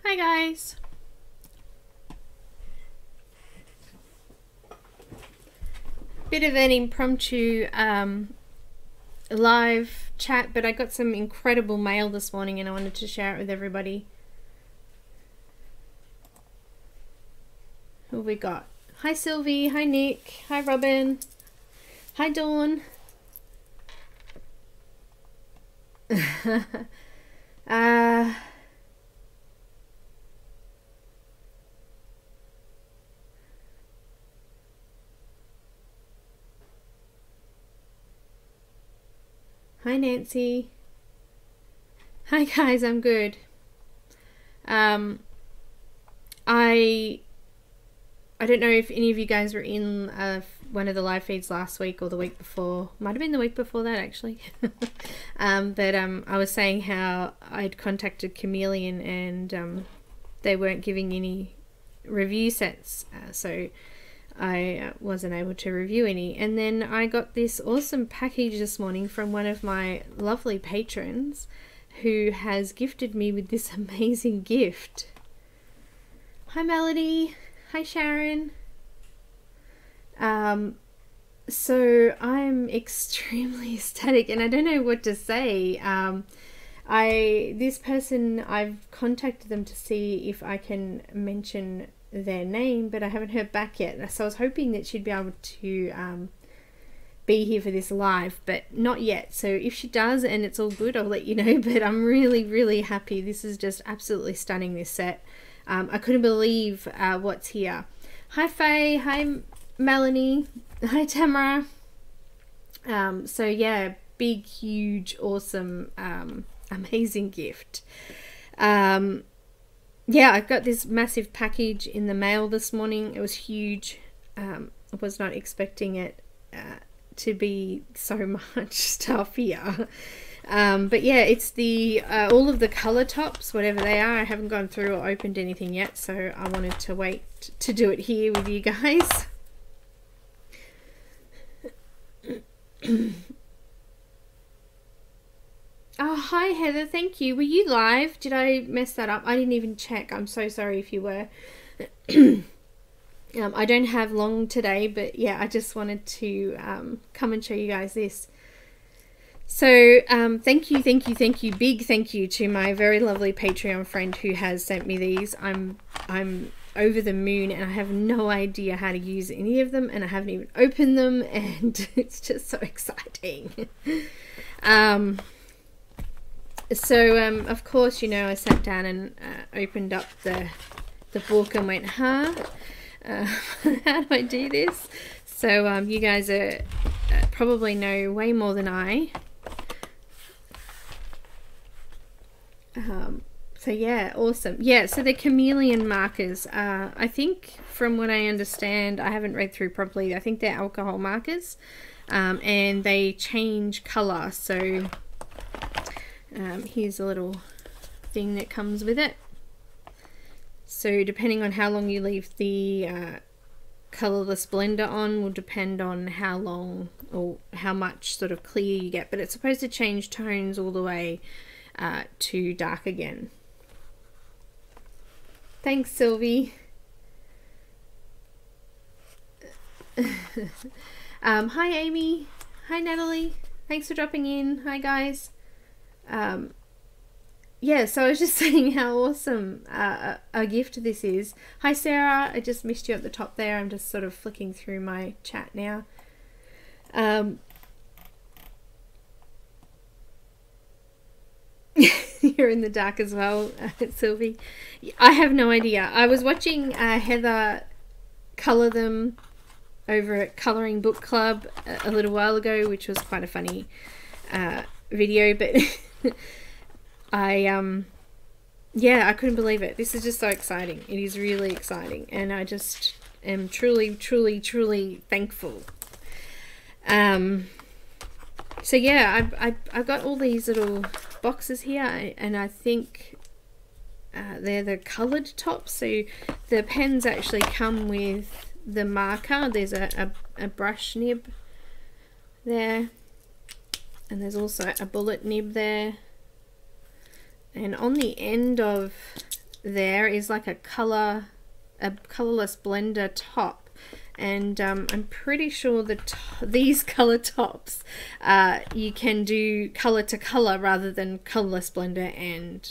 Hi guys. Bit of an impromptu live chat, but I got some incredible mail this morning and I wanted to share it with everybody. Who have we got? Hi Sylvie, hi Nick, hi Robin, hi Dawn. Hi Nancy. Hi guys, I'm good. I don't know if any of you guys were in one of the live feeds last week or the week before. Might have been the week before that actually. I was saying how I'd contacted Chameleon and they weren't giving any review sets, so I wasn't able to review any. And then I got this awesome package this morning from one of my lovely patrons who has gifted me with this amazing gift. Hi Melody. Hi Sharon. So I'm extremely ecstatic and I don't know what to say. This person, I've contacted them to see if I can mention their name, but I haven't heard back yet. So I was hoping that she'd be able to be here for this live, but not yet. So if she does and it's all good, I'll let you know. But I'm really, really happy. This is just absolutely stunning, this set. I couldn't believe what's here. Hi Faye, hi Melanie, hi Tamara. So yeah, big, huge, awesome, amazing gift. Yeah, I got this massive package in the mail this morning. It was huge. I was not expecting it to be so much stuff here. But yeah, it's the all of the color tops, whatever they are. I haven't gone through or opened anything yet, so I wanted to wait to do it here with you guys. Oh, hi Heather, thank you. Were you live? Did I mess that up? I didn't even check. I'm so sorry if you were. I don't have long today, but yeah, I just wanted to come and show you guys this. So thank you, big thank you to my very lovely Patreon friend who has sent me these. I'm over the moon and I have no idea how to use any of them and I haven't even opened them and it's just so exciting. Of course, you know, I sat down and opened up the book and went, how do I do this? So you guys probably know way more than I. So yeah, awesome. Yeah, so the Chameleon markers, I think from what I understand, I haven't read through properly, I think they're alcohol markers, and they change color. So here's a little thing that comes with it. So depending on how long you leave the colorless blender on will depend on how long or how much sort of clear you get, but it's supposed to change tones all the way to dark again. Thanks Sylvie. Hi Amy, hi Natalie, thanks for dropping in. Hi guys. Yeah, so I was just saying how awesome a gift this is. Hi Sarah, I just missed you at the top there. I'm just sort of flicking through my chat now. You're in the dark as well, Sylvie. I have no idea. I was watching Heather colour them over at Colouring Book Club a little while ago, which was quite a funny video, but yeah, I couldn't believe it. This is just so exciting. It is really exciting and I just am truly thankful. So yeah, I've got all these little boxes here and I think they're the coloured tops. So the pens actually come with the marker. There's a brush nib there and there's also a bullet nib there. And on the end of there is like a colorless blender top, and I'm pretty sure that these color tops you can do color to color rather than colorless blender and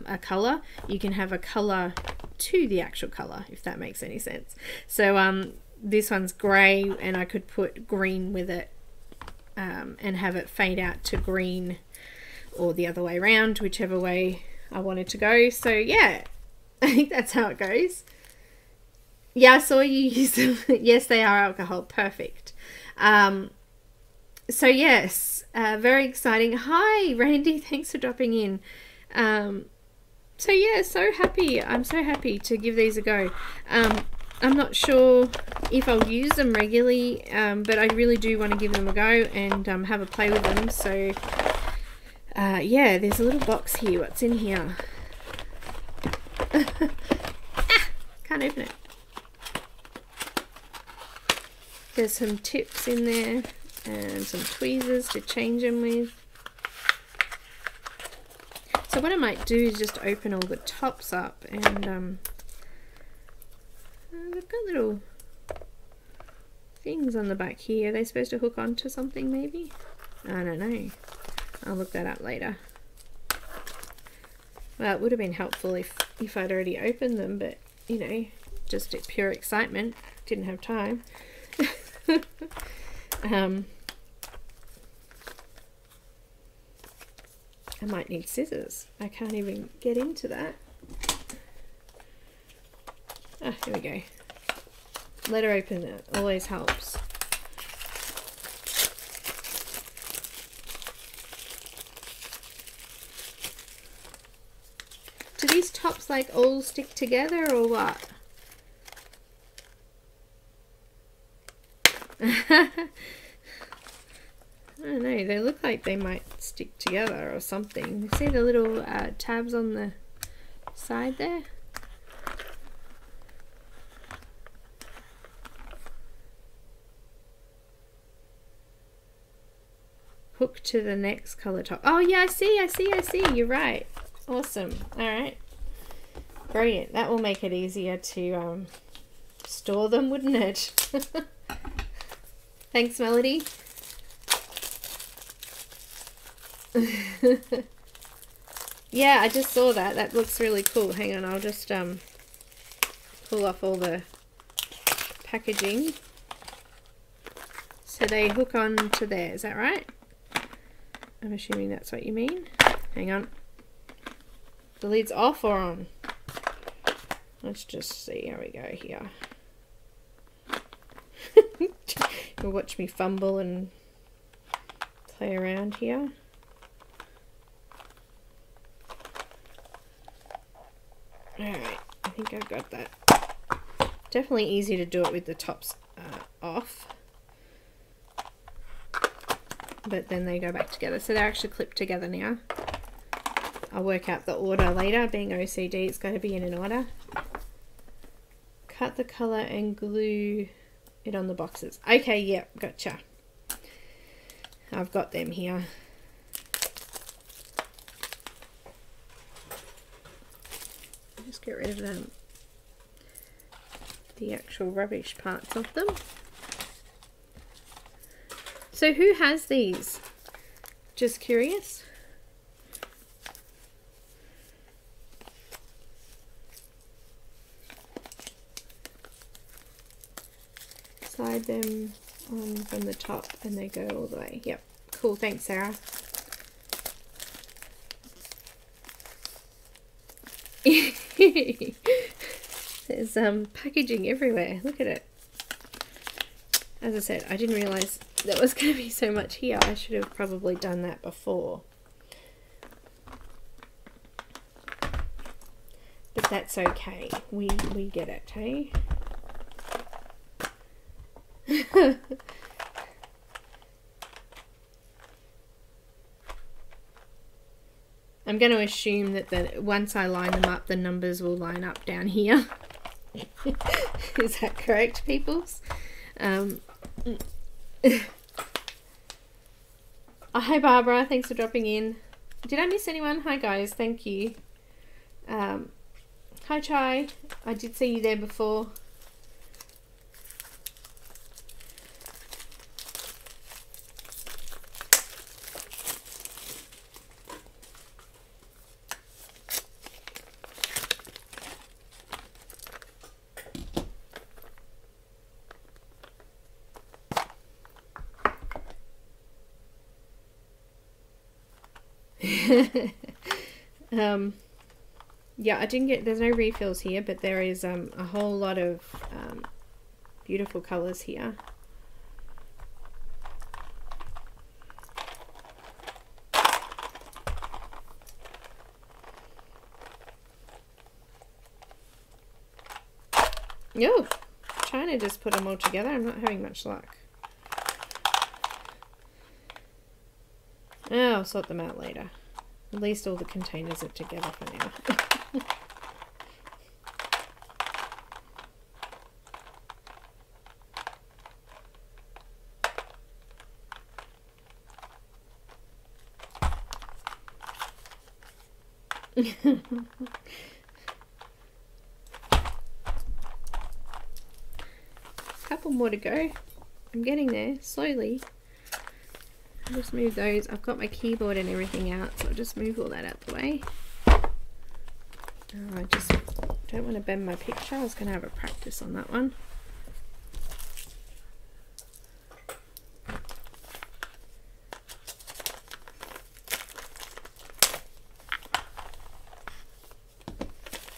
a color. You can have a color to the actual color, if that makes any sense. So this one's gray, and I could put green with it and have it fade out to green, or the other way around, whichever way I wanted to go. So yeah, I think that's how it goes. Yeah, I saw you use them. Yes, they are alcohol. Perfect. So yes, very exciting. Hi Randy, thanks for dropping in. So yeah, so happy. I'm so happy to give these a go. I'm not sure if I'll use them regularly, but I really do want to give them a go and have a play with them. So yeah, there's a little box here. What's in here? Can't open it. There's some tips in there and some tweezers to change them with. So what I might do is just open all the tops up, and they've got little things on the back here. Are they supposed to hook onto something maybe? I don't know. I'll look that up later. Well, it would have been helpful if I'd already opened them, but you know, just pure excitement. Didn't have time. I might need scissors. I can't even get into that. Ah, here we go. Letter opener always helps. Do these tops like all stick together or what? I don't know, they look like they might stick together or something. You see the little tabs on the side there? Hook to the next color top. Oh yeah, I see. You're right. Awesome. Alright. Brilliant. That will make it easier to store them, wouldn't it? Thanks, Melody. Yeah, I just saw that. That looks really cool. Hang on, I'll just pull off all the packaging. So they hook on to there, is that right? I'm assuming that's what you mean. Hang on. The lid's off or on? Let's just see how we go here. You'll watch me fumble and play around here. Alright, I think I've got that. Definitely easy to do it with the tops off. But then they go back together. So they're actually clipped together now. I'll work out the order later. Being OCD, it's got to be in an order. Cut the colour and glue it on the boxes. Okay, yep, gotcha. I've got them here. Just get rid of the actual rubbish parts of them. So who has these? Just curious. Slide them on from the top and they go all the way. Yep, cool, thanks Sarah. There's packaging everywhere, look at it. As I said, I didn't realise there was going to be so much here. I should have probably done that before. But that's okay. We get it, hey? I'm going to assume that once I line them up, the numbers will line up down here. Is that correct, peoples? Oh, hi Barbara, thanks for dropping in. Did I miss anyone? Hi guys, thank you. Hi Chai, I did see you there before. Yeah, I didn't get, there's no refills here, but there is a whole lot of beautiful colours here. Oh, trying to just put them all together, I'm not having much luck. Oh, I'll sort them out later. At least all the containers are together for now. Couple more to go. I'm getting there slowly. I'll just move those. I've got my keyboard and everything out, so I'll just move all that out the way. Oh, I just don't want to bend my picture. I was going to have a practice on that one.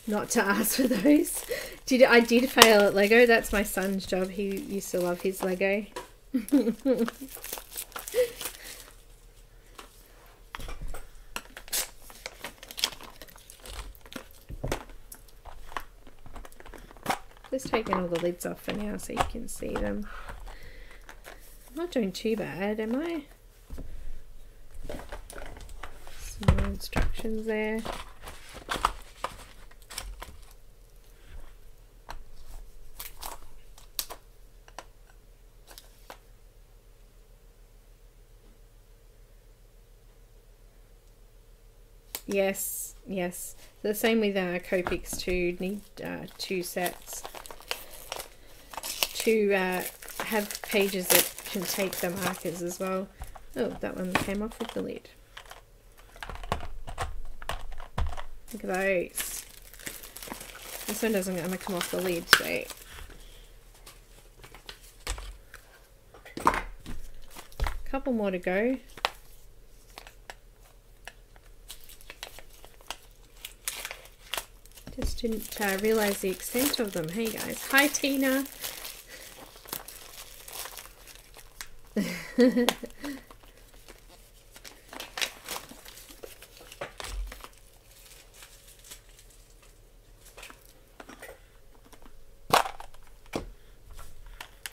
Not to ask for those. I did fail at Lego. That's my son's job. He used to love his Lego. Just taking all the lids off for now so you can see them. I'm not doing too bad, am I? Some more instructions there. Yes, yes. The same with Copics too. Need 2 sets to have pages that can take the markers as well. Oh, that one came off with the lid. Look at those. This one doesn't going to come off the lid, so. Couple more to go. Just didn't realise the extent of them. Hey guys. Hi Tina. I've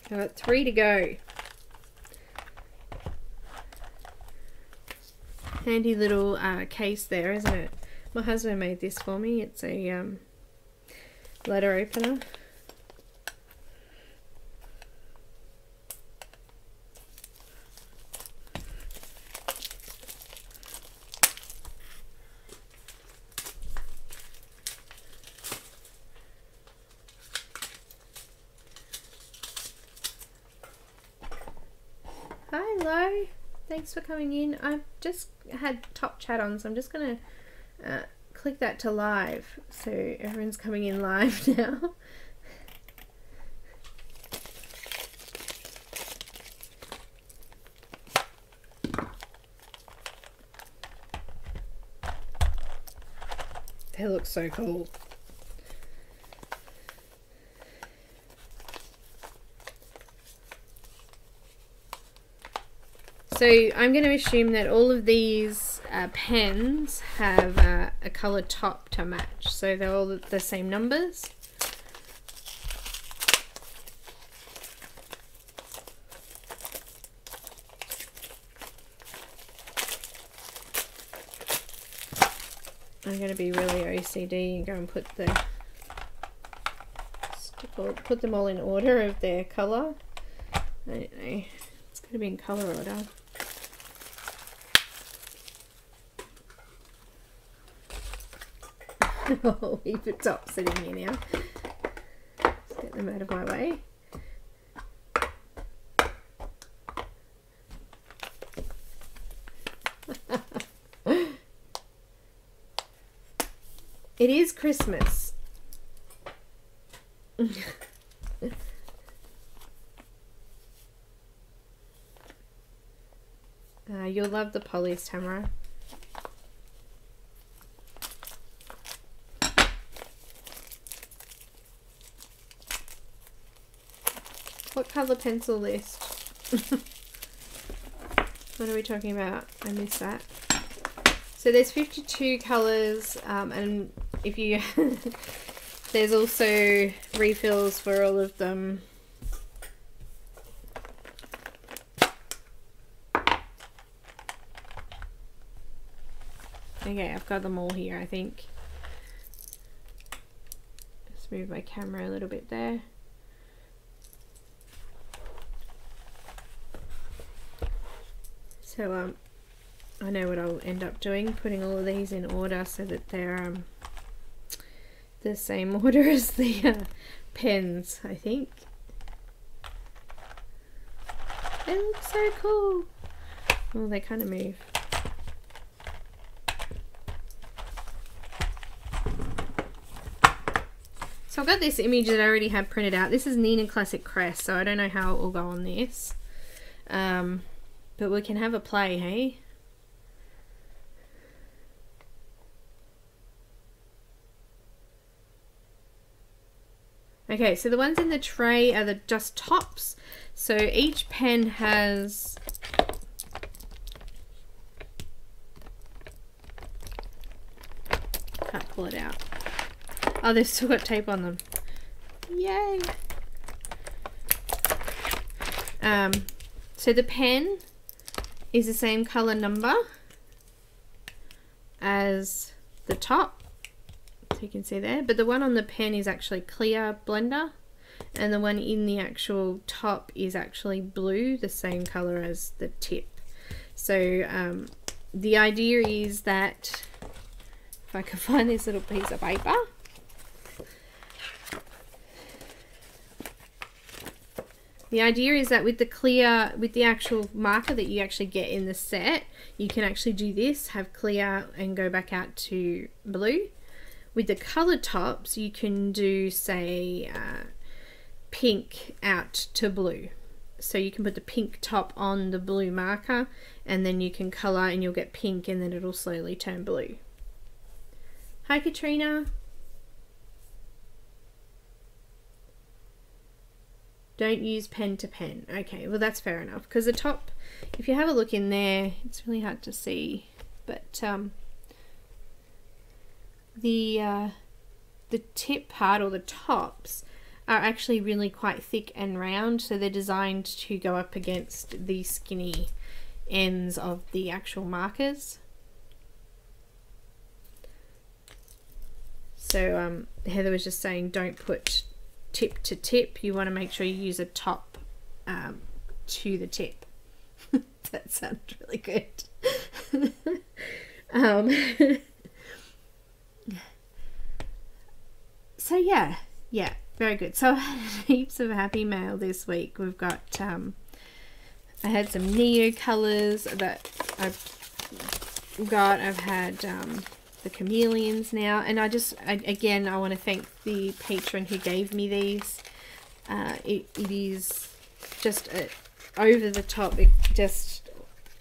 got 3 to go. Handy little case there, isn't it? My husband made this for me. It's a letter opener. Hello, thanks for coming in. I've just had top chat on, so I'm just gonna click that to live, so everyone's coming in live now. They look so cool. So I'm going to assume that all of these pens have a coloured top to match, so they're all the same numbers. I'm going to be really OCD and go and put them all in order of their colour. I don't know, it's going to be in colour order. Oh, heap of tops sitting here now. Let's get them out of my way. It is Christmas. You'll love the polys, Tamara. What colour pencil list? What are we talking about? I missed that. So there's 52 colours, and if you there's also refills for all of them. Okay, I've got them all here, I think. Let's move my camera a little bit there. So I know what I'll end up doing, putting all of these in order so that they're the same order as the pens, I think. They look so cool. Oh, they kind of move. So I've got this image that I already had printed out. This is Neenah Classic Crest, so I don't know how it will go on this. But we can have a play, hey? Okay, so the ones in the tray are the just tops. So each pen has can't pull it out. Oh, they've still got tape on them. Yay! So the pen is the same color number as the top, so you can see there, but the one on the pen is actually clear blender, and the one in the actual top is actually blue, the same color as the tip. So the idea is that if I can find this little piece of paper, the idea is that with the clear, with the actual marker that you actually get in the set, you can actually do this, have clear and go back out to blue. With the colored tops, you can do, say, pink out to blue. So you can put the pink top on the blue marker, and then you can color and you'll get pink, and then it'll slowly turn blue. Hi, Katrina. Don't use pen to pen. Okay, well that's fair enough, because the top, if you have a look in there, it's really hard to see, but the tip part, or the tops, are actually really quite thick and round, so they're designed to go up against the skinny ends of the actual markers. So Heather was just saying, don't put tip to tip, you want to make sure you use a top to the tip. That sounds really good. So yeah, very good. So I had heaps of happy mail this week. We've got I had some Neo colors that I've got. I've had the Chameleons now, and again I want to thank the patron who gave me these. It is just over the top.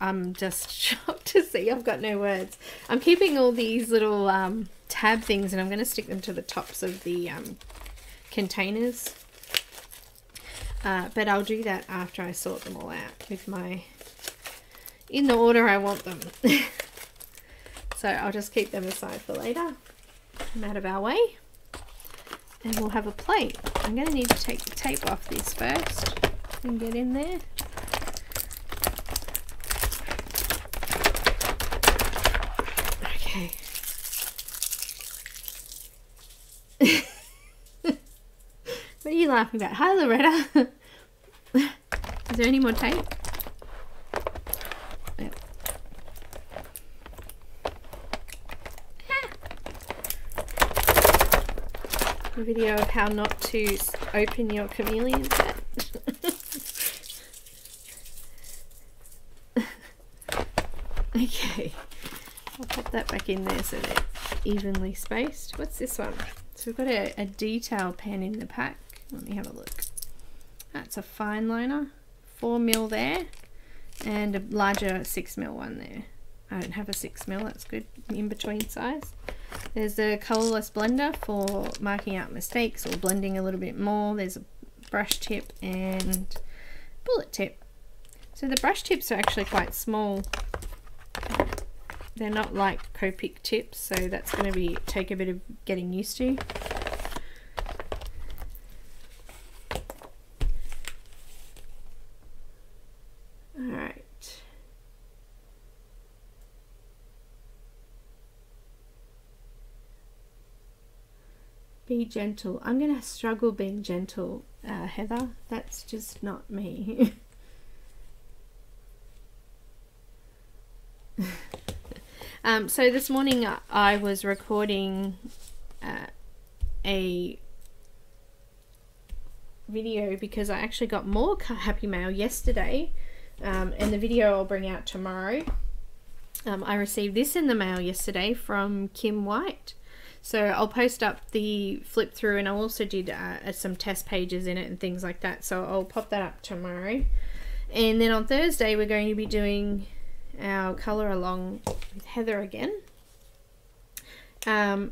I'm just shocked to see. I've got no words. I'm keeping all these little tab things, and I'm going to stick them to the tops of the containers, but I'll do that after I sort them all out with in the order I want them. So I'll just keep them aside for later. I'm out of our way, and we'll have a plate. I'm going to need to take the tape off this first and get in there. Okay. What are you laughing about? Hi, Loretta. Is there any more tape? Yep. A video of how not to open your Chameleon set. Okay, I'll pop that back in there so they're evenly spaced. What's this one? So we've got a detail pen in the pack. Let me have a look. That's a fine liner, 4mm there, and a larger 6mm one there. I don't have a 6mm, that's good, in between size. There's a colourless blender for marking out mistakes or blending a little bit more. There's a brush tip and bullet tip. So the brush tips are actually quite small. They're not like Copic tips, so that's going to take a bit of getting used to. Alright. Be gentle. I'm going to struggle being gentle, Heather. That's just not me. So this morning I was recording a video because I actually got more happy mail yesterday, and the video I'll bring out tomorrow. I received this in the mail yesterday from Kim White, so I'll post up the flip through, and I also did some test pages in it and things like that, so I'll pop that up tomorrow. And then on Thursday we're going to be doing our colour along with Heather again. So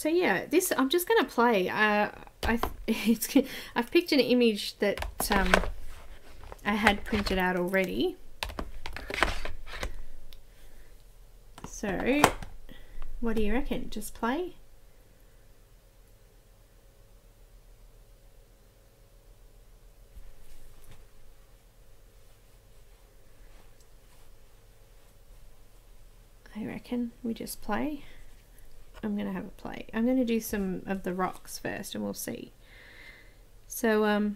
yeah, this I'm just going to play. I've picked an image that I had printed out already. So what do you reckon? Just play? I reckon we just play. I'm going to have a play. I'm going to do some of the rocks first and we'll see. So I'm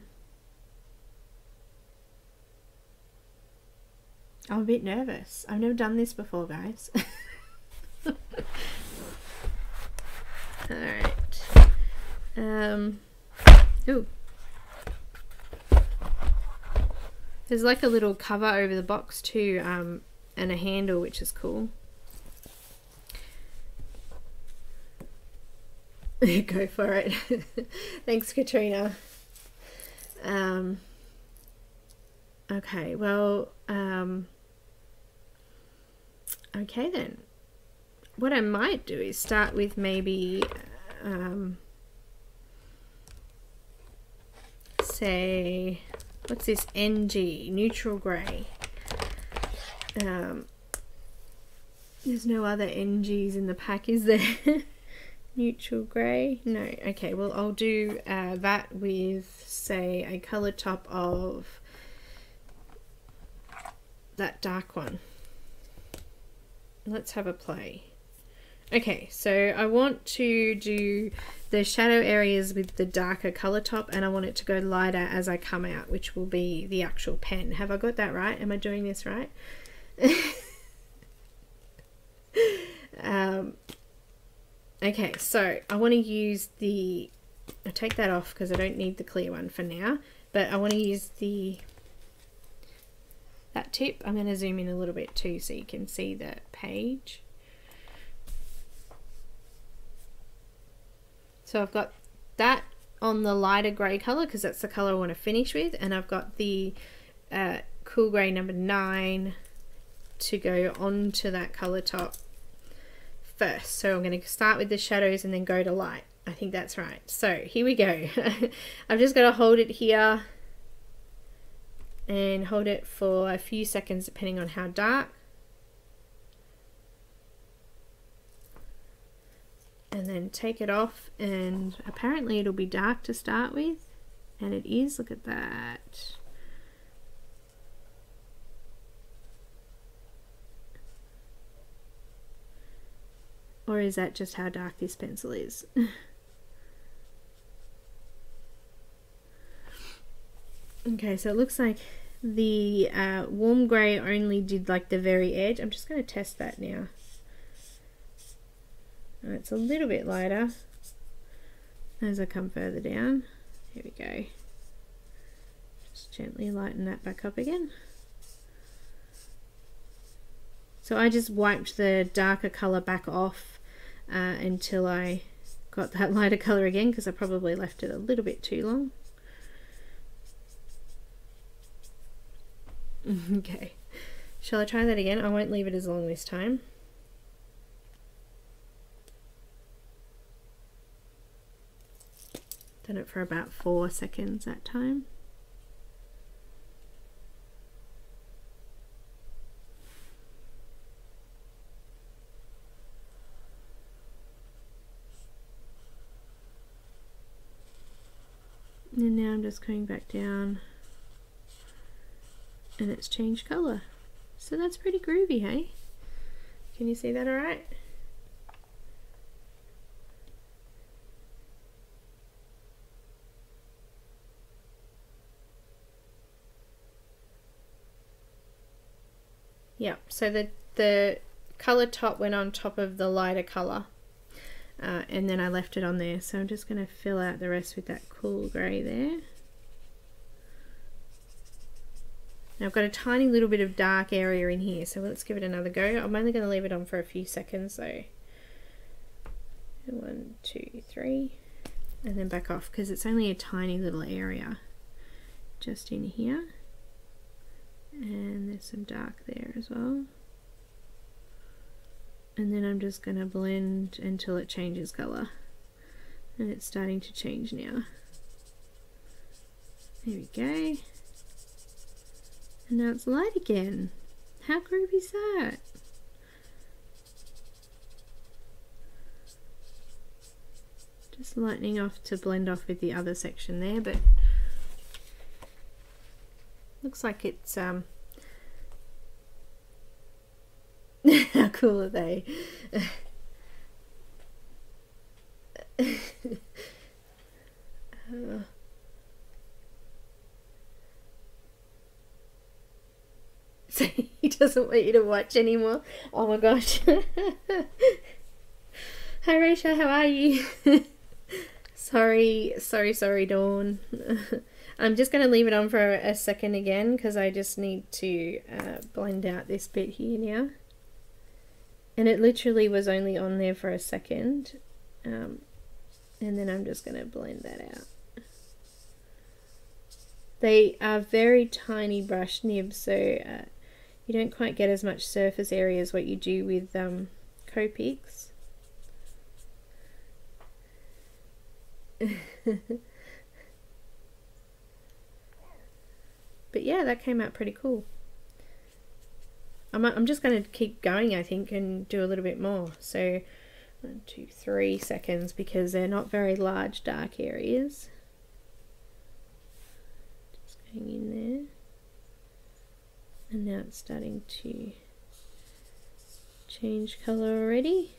a bit nervous. I've never done this before, guys. Alright. Ooh. There's like a little cover over the box too, and a handle, which is cool. Go for it. Thanks, Katrina. Okay, well, okay then. What I might do is start with maybe, say, what's this? NG, neutral grey. There's no other NGs in the pack, is there? Neutral grey? No. Okay, well I'll do that with, say, a colour top of that dark one. Let's have a play. Okay, so I want to do the shadow areas with the darker colour top, and I want it to go lighter as I come out, which will be the actual pen. Have I got that right? Am I doing this right? Okay, so I want to use the, I'll take that off because I don't need the clear one for now, but I want to use that tip. I'm going to zoom in a little bit too so you can see the page. So I've got that on the lighter grey colour because that's the colour I want to finish with, and I've got the cool grey number 9 to go onto that colour top first. So I'm going to start with the shadows and then go to light. I think that's right. So here we go. I've just got to hold it here and hold it for a few seconds depending on how dark. And then take it off, and apparently it'll be dark to start with, and it is. Look at that. Or is that just how dark this pencil is? Okay, so it looks like the warm grey only did like the very edge. I'm just going to test that now. It's a little bit lighter. as I come further down. Here we go. Just gently lighten that back up again. So I just wiped the darker colour back off until I got that lighter colour again, because I probably left it a little bit too long. Okay, shall I try that again? I won't leave it as long this time. Done it for about 4 seconds that time. And now I'm just going back down, and it's changed colour. So that's pretty groovy, hey? Can you see that all right? Yep, so the colour top went on top of the lighter colour, and then I left it on there. So I'm just going to fill out the rest with that cool grey there. Now I've got a tiny little bit of dark area in here, so let's give it another go. I'm only going to leave it on for a few seconds, so 1, 2, 3, and then back off, because it's only a tiny little area just in here. And there's some dark there as well. And then I'm just going to blend until it changes colour. And it's starting to change now. There we go. And now it's light again. How groovy is that? Just lightening off to blend off with the other section there, but looks like it's how cool are they? So he doesn't want you to watch anymore. Oh my gosh. Hi Raisha, how are you? Sorry Dawn. I'm just going to leave it on for a second again, because I just need to blend out this bit here now. And it literally was only on there for a second. And then I'm just going to blend that out. They are very tiny brush nibs, so you don't quite get as much surface area as what you do with Copics. But yeah, that came out pretty cool. I'm just going to keep going, I think, and do a little bit more. So 1, 2, 3 seconds, because they're not very large dark areas. Just going in there. And now it's starting to change colour already.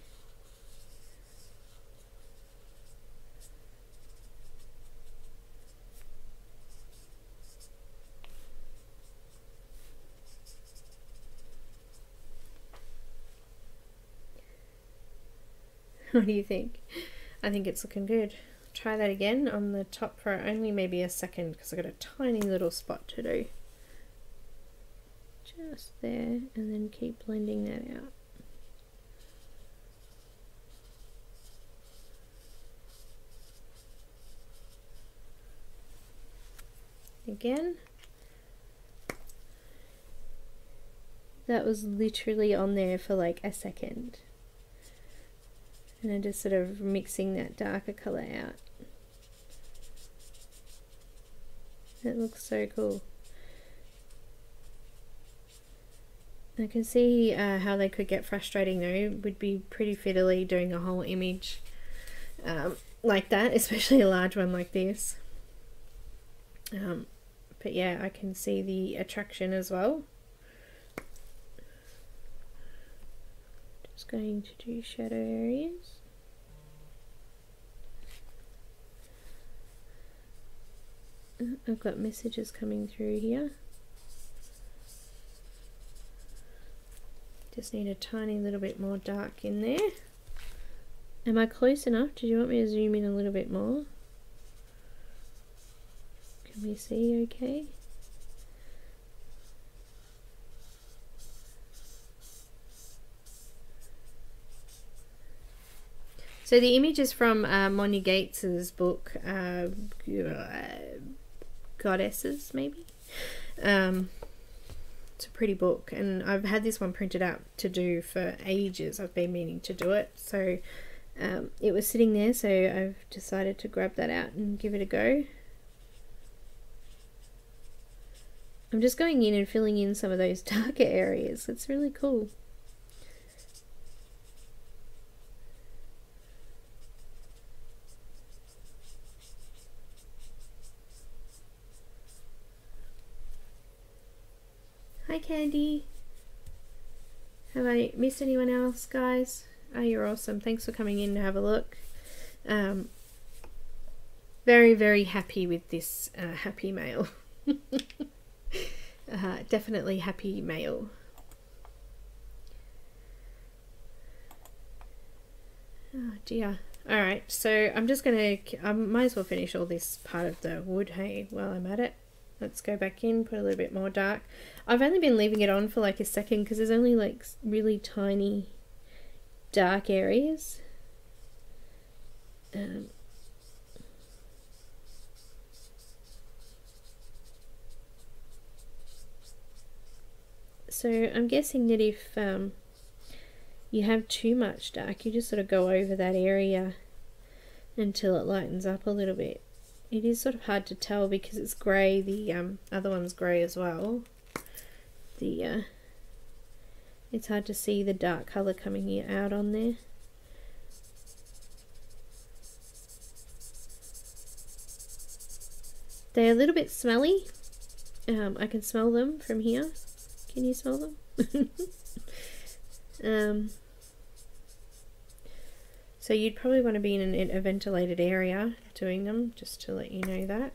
What do you think? I think it's looking good. Try that again on the top for only maybe a second, because I've got a tiny little spot to do. Just there, and then keep blending that out. Again. That was literally on there for like a second. And I'm just sort of mixing that darker colour out. That looks so cool. I can see how they could get frustrating though. It would be pretty fiddly doing a whole image like that, especially a large one like this. But yeah, I can see the attraction as well. Just going to do shadow areas. I've got messages coming through here. Just need a tiny little bit more dark in there. Am I close enough? Did you want me to zoom in a little bit more? Can we see okay? So the image is from Moni Gates's book, Goddesses, maybe? It's a pretty book, and I've had this one printed out to do for ages. I've been meaning to do it, so it was sitting there, so I've decided to grab that out and give it a go. I'm just going in and filling in some of those darker areas. It's really cool. Hi Candy. Have I missed anyone else, guys? Oh, you're awesome. Thanks for coming in to have a look. Very, very happy with this happy mail. Definitely happy mail. Oh dear. Alright, so I'm just gonna, I might as well finish all this part of the wood, hey, while I'm at it. Let's go back in, put a little bit more dark. I've only been leaving it on for like a second because there's only like really tiny dark areas. So I'm guessing that if you have too much dark, you just sort of go over that area until it lightens up a little bit. It is sort of hard to tell because it's grey. The other one's grey as well. It's hard to see the dark colour coming out on there. They're a little bit smelly. I can smell them from here. Can you smell them? So you'd probably want to be in a ventilated area doing them, just to let you know that.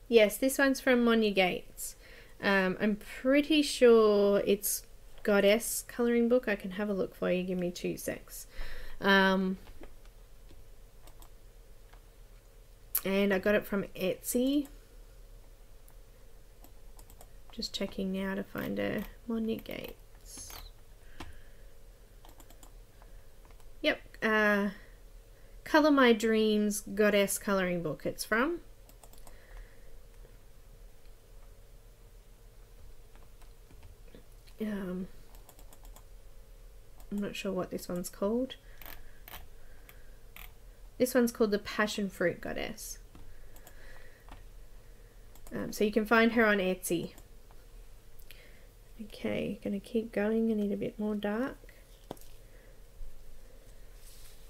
Yes, this one's from Moni Gates. I'm pretty sure it's Goddess colouring book. I can have a look for you. Give me 2 secs. And I got it from Etsy. Just checking now to find a Moni Gates. Yep. Colour My Dreams Goddess colouring book it's from. I'm not sure what this one's called. This one's called the Passion Fruit Goddess. So you can find her on Etsy. Okay, gonna keep going. I need a bit more dark.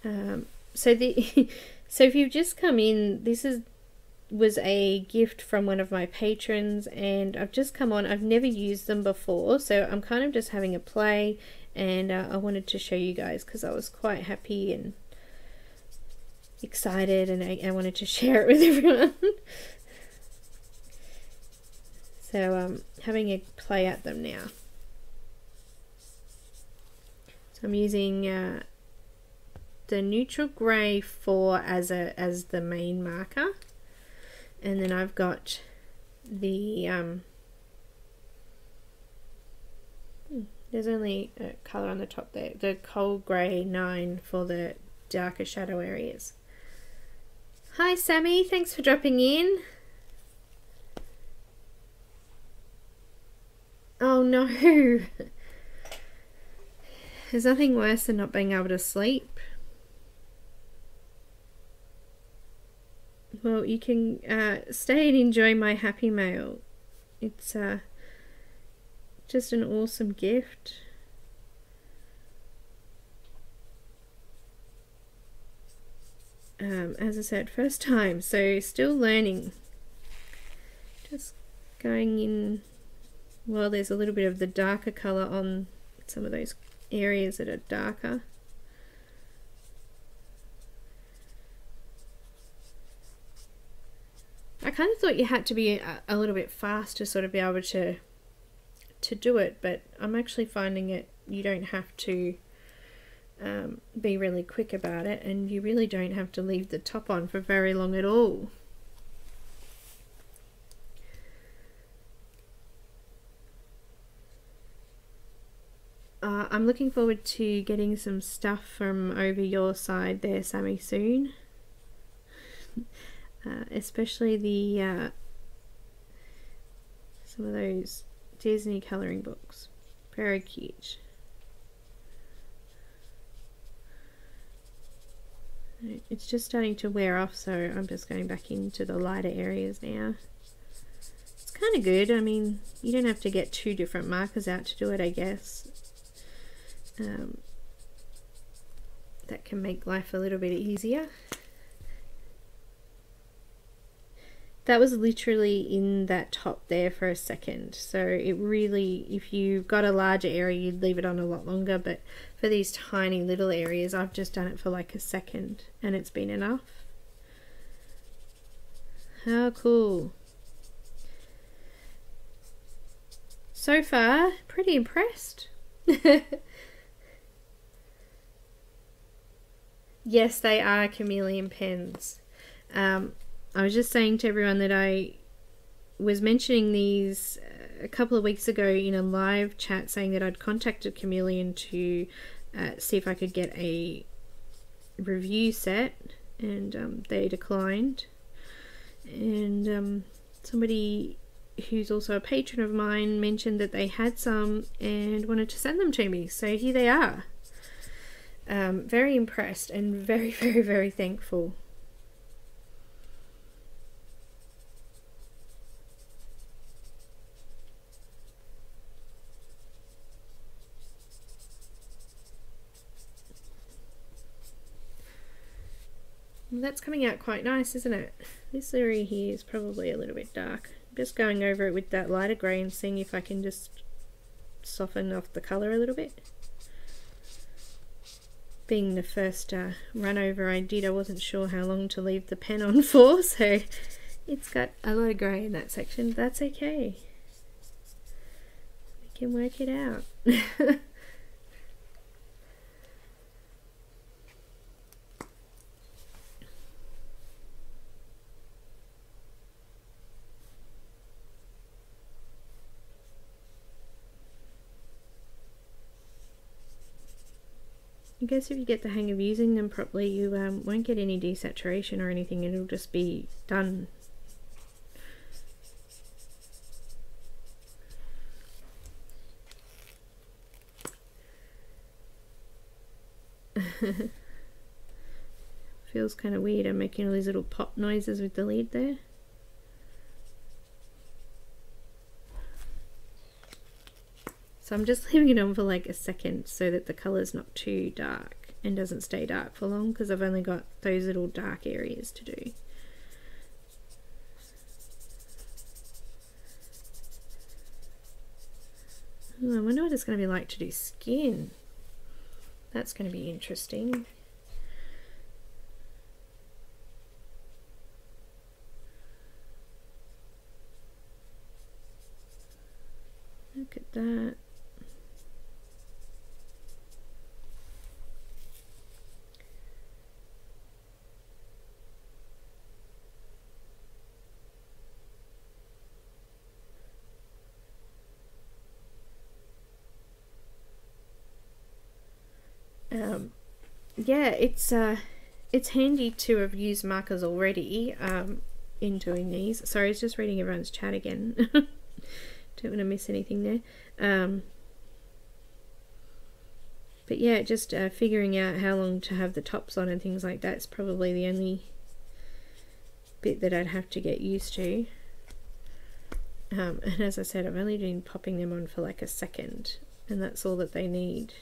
So if you've just come in, this was a gift from one of my patrons, and I've just come on. I've never used them before, so I'm kind of just having a play, and I wanted to show you guys because I was quite happy and excited, and I wanted to share it with everyone. So I'm having a play at them now. So I'm using the neutral grey 4 as the main marker. And then I've got the, there's only a colour on the top there, the cold grey 9 for the darker shadow areas. Hi Sammy, thanks for dropping in. Oh no, there's nothing worse than not being able to sleep. Well, you can stay and enjoy my happy mail. It's just an awesome gift. As I said, first time, so still learning. Just going in, well, there's a little bit of the darker colour on some of those areas that are darker. I kind of thought you had to be a little bit fast to sort of be able to do it, but I'm actually finding it, you don't have to be really quick about it, and you really don't have to leave the top on for very long at all. I'm looking forward to getting some stuff from over your side there, Sammy, soon. Especially the some of those Disney colouring books. Very cute. It's just starting to wear off, so I'm just going back into the lighter areas now. It's kind of good. I mean, you don't have to get two different markers out to do it, I guess. That can make life a little bit easier. That was literally in that top there for a second, so it really, if you've got a larger area, you'd leave it on a lot longer, but for these tiny little areas, I've just done it for like a second and it's been enough. How cool. So far, pretty impressed. Yes, they are Chameleon pens. I was just saying to everyone that I was mentioning these a couple of weeks ago in a live chat, saying that I'd contacted Chameleon to see if I could get a review set, and they declined. And somebody who's also a patron of mine mentioned that they had some and wanted to send them to me, so here they are. Very impressed and very, very, very thankful. Well, that's coming out quite nice, isn't it? This area here is probably a little bit dark. I'm just going over it with that lighter grey and seeing if I can just soften off the colour a little bit. Being the first run over I did, I wasn't sure how long to leave the pen on for, so it's got a lot of grey in that section. That's okay. We can work it out. I guess if you get the hang of using them properly, you won't get any desaturation or anything, it'll just be done. Feels kind of weird, I'm making all these little pop noises with the lid there. So I'm just leaving it on for like a second so that the colour's not too dark and doesn't stay dark for long, because I've only got those little dark areas to do. Ooh, I wonder what it's going to be like to do skin. That's going to be interesting. Look at that. Yeah, it's handy to have used markers already in doing these. Sorry, I was just reading everyone's chat again. Don't want to miss anything there. But yeah, just figuring out how long to have the tops on and things like that's probably the only bit that I'd have to get used to. And as I said, I've only been popping them on for like a second, and that's all that they need.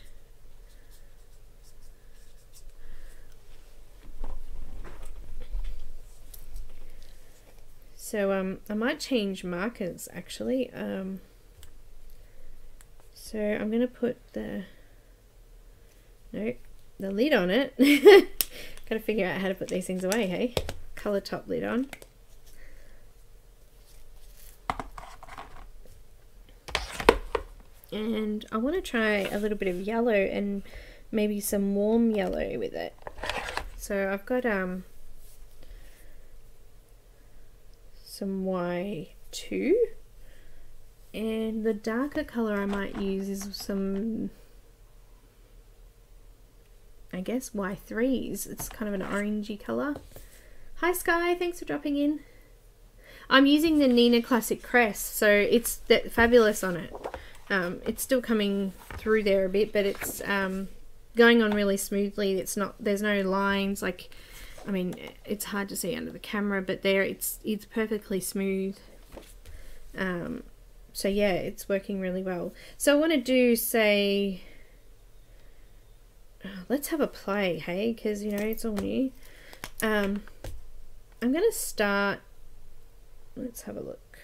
So I might change markers actually. So I'm going to put the lid on it. Got to figure out how to put these things away, hey? Colour top lid on. And I want to try a little bit of yellow and maybe some warm yellow with it. So I've got some Y2, and the darker color I might use is some, I guess, Y3s. It's kind of an orangey color. Hi Sky, thanks for dropping in. I'm using the Neenah Classic Crest, so it's fabulous on it. It's still coming through there a bit, but it's going on really smoothly. It's not, there's no lines, like, I mean, it's hard to see under the camera, but there it's perfectly smooth. So yeah, it's working really well. So I want to do, say, let's have a play, hey, because, you know, it's all new. I'm going to start, let's have a look.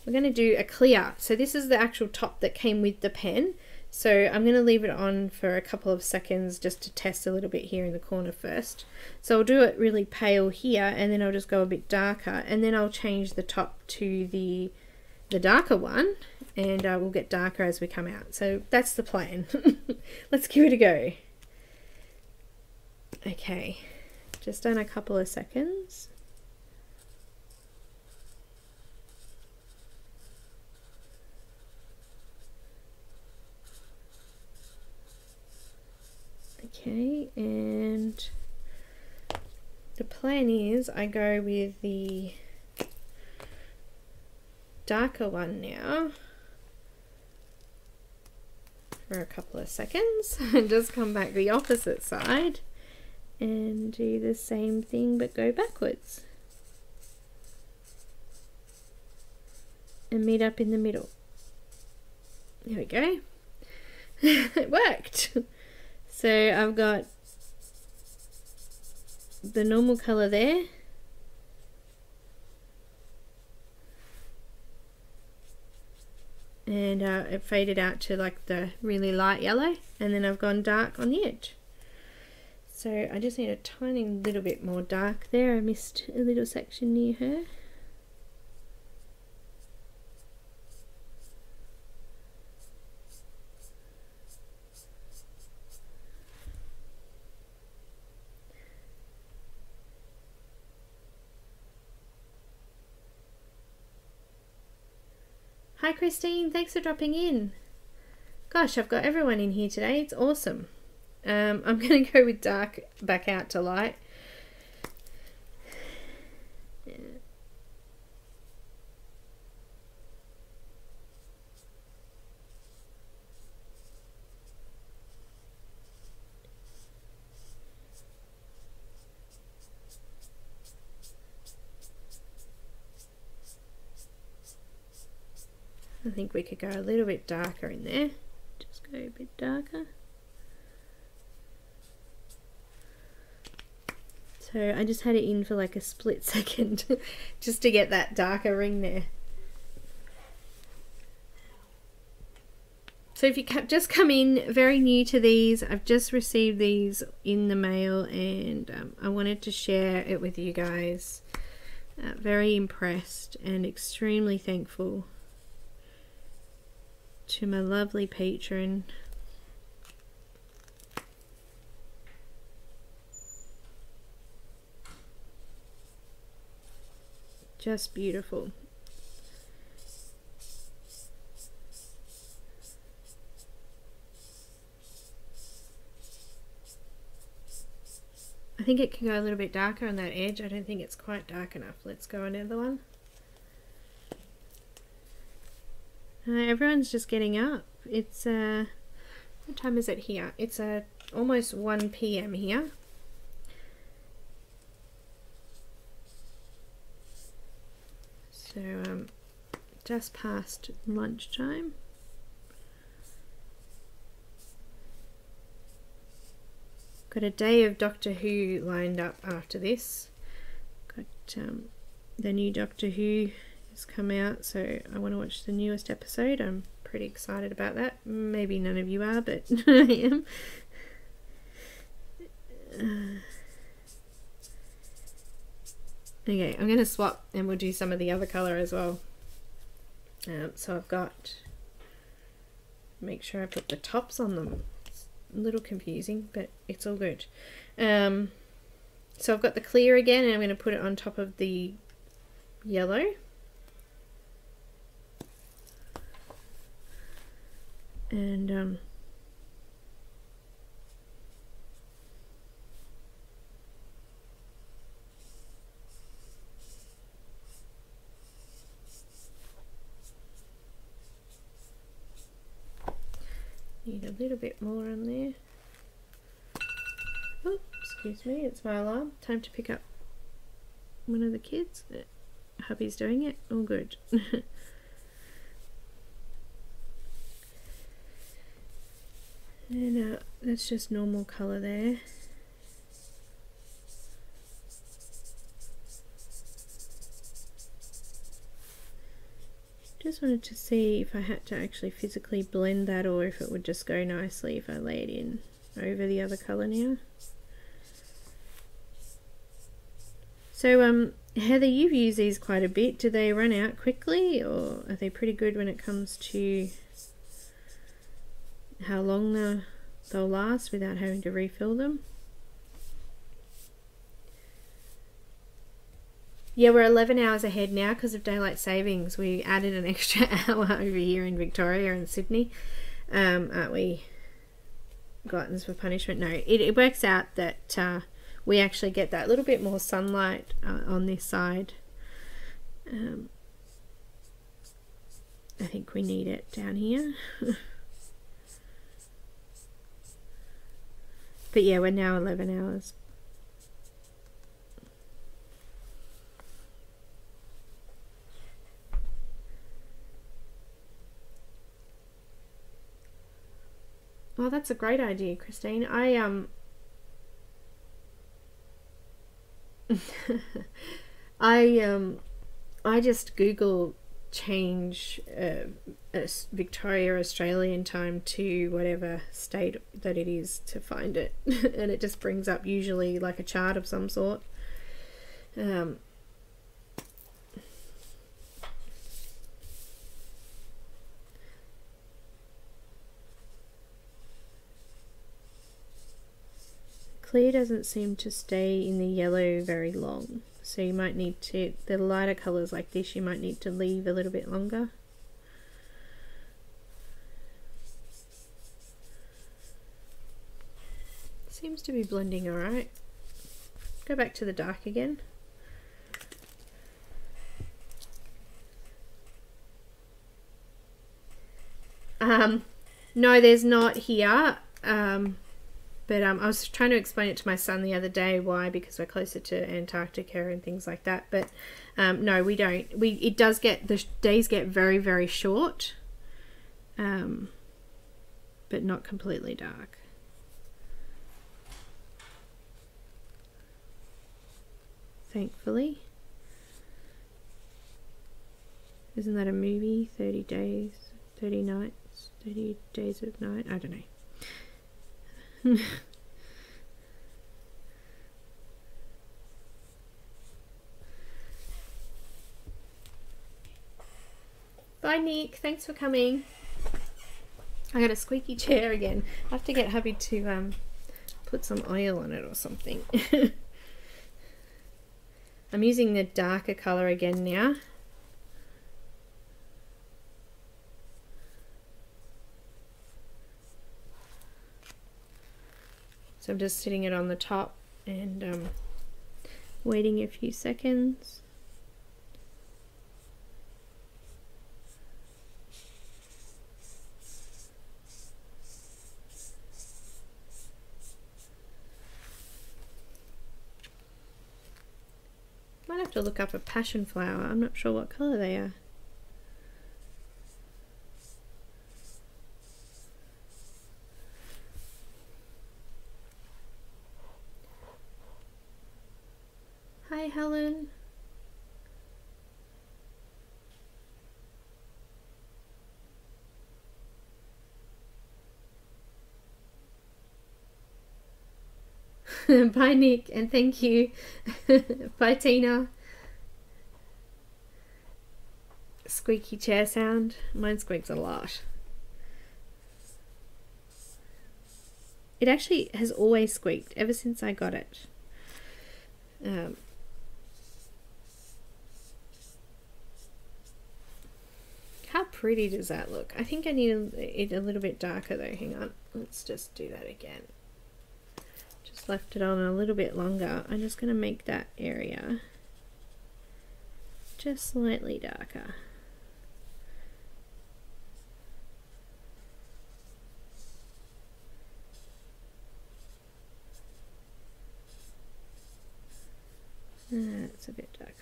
We're going to do a clear. So this is the actual top that came with the pen. So I'm going to leave it on for a couple of seconds just to test a little bit here in the corner first. So I'll do it really pale here, and then I'll just go a bit darker, and then I'll change the top to the darker one, and we'll get darker as we come out. So that's the plan. Let's give it a go. Okay, just done a couple of seconds. Okay, and the plan is I go with the darker one now for a couple of seconds and just come back the opposite side and do the same thing but go backwards and meet up in the middle. There we go. It worked. So I've got the normal colour there, and it faded out to like the really light yellow, and then I've gone dark on the edge. So I just need a tiny little bit more dark there. I missed a little section near her. Hi Christine, thanks for dropping in. Gosh, I've got everyone in here today. It's awesome. I'm going to go with dark back out to light. I think we could go a little bit darker in there. Just go a bit darker. So I just had it in for like a split second just to get that darker ring there. So if you just come in very new to these, I've just received these in the mail, and I wanted to share it with you guys. Very impressed and extremely thankful to my lovely patron. Just beautiful. I think it can go a little bit darker on that edge. I don't think it's quite dark enough. Let's go another one. Everyone's just getting up. It's what time is it here? It's almost 1 PM here. So just past lunchtime. Got a day of Doctor Who lined up after this. Got the new Doctor Who has come out, so I want to watch the newest episode. I'm pretty excited about that. Maybe none of you are, but I am. Okay, I'm going to swap and we'll do some of the other colour as well. So I've got make sure I put the tops on them. It's a little confusing, but it's all good. So I've got the clear again, and I'm going to put it on top of the yellow. And need a little bit more on there. Oh, excuse me, it's my alarm. Time to pick up one of the kids. Hubby's doing it. All good. And that's just normal colour there. Just wanted to see if I had to actually physically blend that, or if it would just go nicely if I lay it in over the other colour now. So Heather, you've used these quite a bit. Do they run out quickly, or are they pretty good when it comes to how long they'll last without having to refill them? Yeah, we're 11 hours ahead now because of daylight savings. We added an extra hour over here in Victoria and Sydney. Aren't we gluttons for punishment? No, it works out that we actually get that little bit more sunlight on this side. I think we need it down here. But yeah, we're now 11 hours. Well, that's a great idea, Christine. I just Google change Victoria Australian time to whatever state that it is to find it, and it just brings up usually like a chart of some sort. Clear doesn't seem to stay in the yellow very long, so you might need to, the lighter colours like this, you might need to leave a little bit longer. Seems to be blending alright. Go back to the dark again. No, there's not here. But I was trying to explain it to my son the other day why, because we're closer to Antarctica and things like that. But no, we don't. It does get, the days get very, very short, but not completely dark. Thankfully. Isn't that a movie? 30 days, 30 nights, 30 days of night? I don't know. Bye Nick, thanks for coming. I got a squeaky chair again. I have to get hubby to put some oil on it or something. I'm using the darker colour again now. So I'm just sitting it on the top and waiting a few seconds. Might have to look up a passion flower. I'm not sure what colour they are. Hi Helen. Bye Nick, and thank you. Bye Tina. Squeaky chair sound. Mine squeaks a lot. it actually has always squeaked ever since I got it. How pretty does that look? I think I need it a little bit darker though. Hang on, let's just do that again. Just left it on a little bit longer. I'm just going to make that area just slightly darker. It's a bit darker.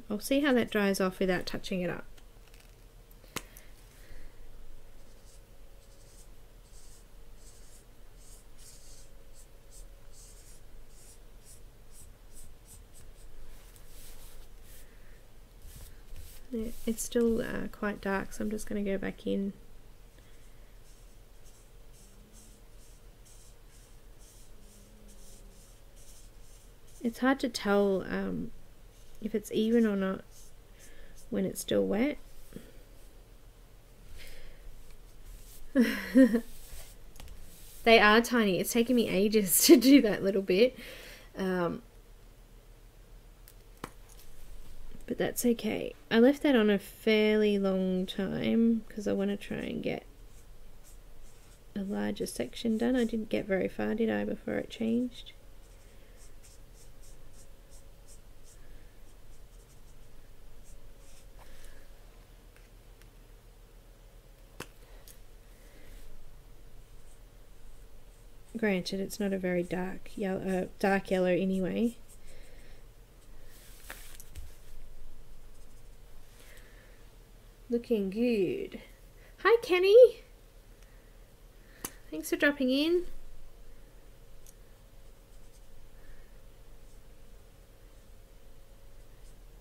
I'll see how that dries off without touching it up. Yeah, it's still quite dark, so I'm just going to go back in. It's hard to tell if it's even or not when it's still wet. They are tiny. It's taken me ages to do that little bit. But that's okay. I left that on a fairly long time because I want to try and get a larger section done. I didn't get very far, did I, before it changed? Granted, it's not a very dark yellow anyway. Looking good. Hi, Kenny. Thanks for dropping in.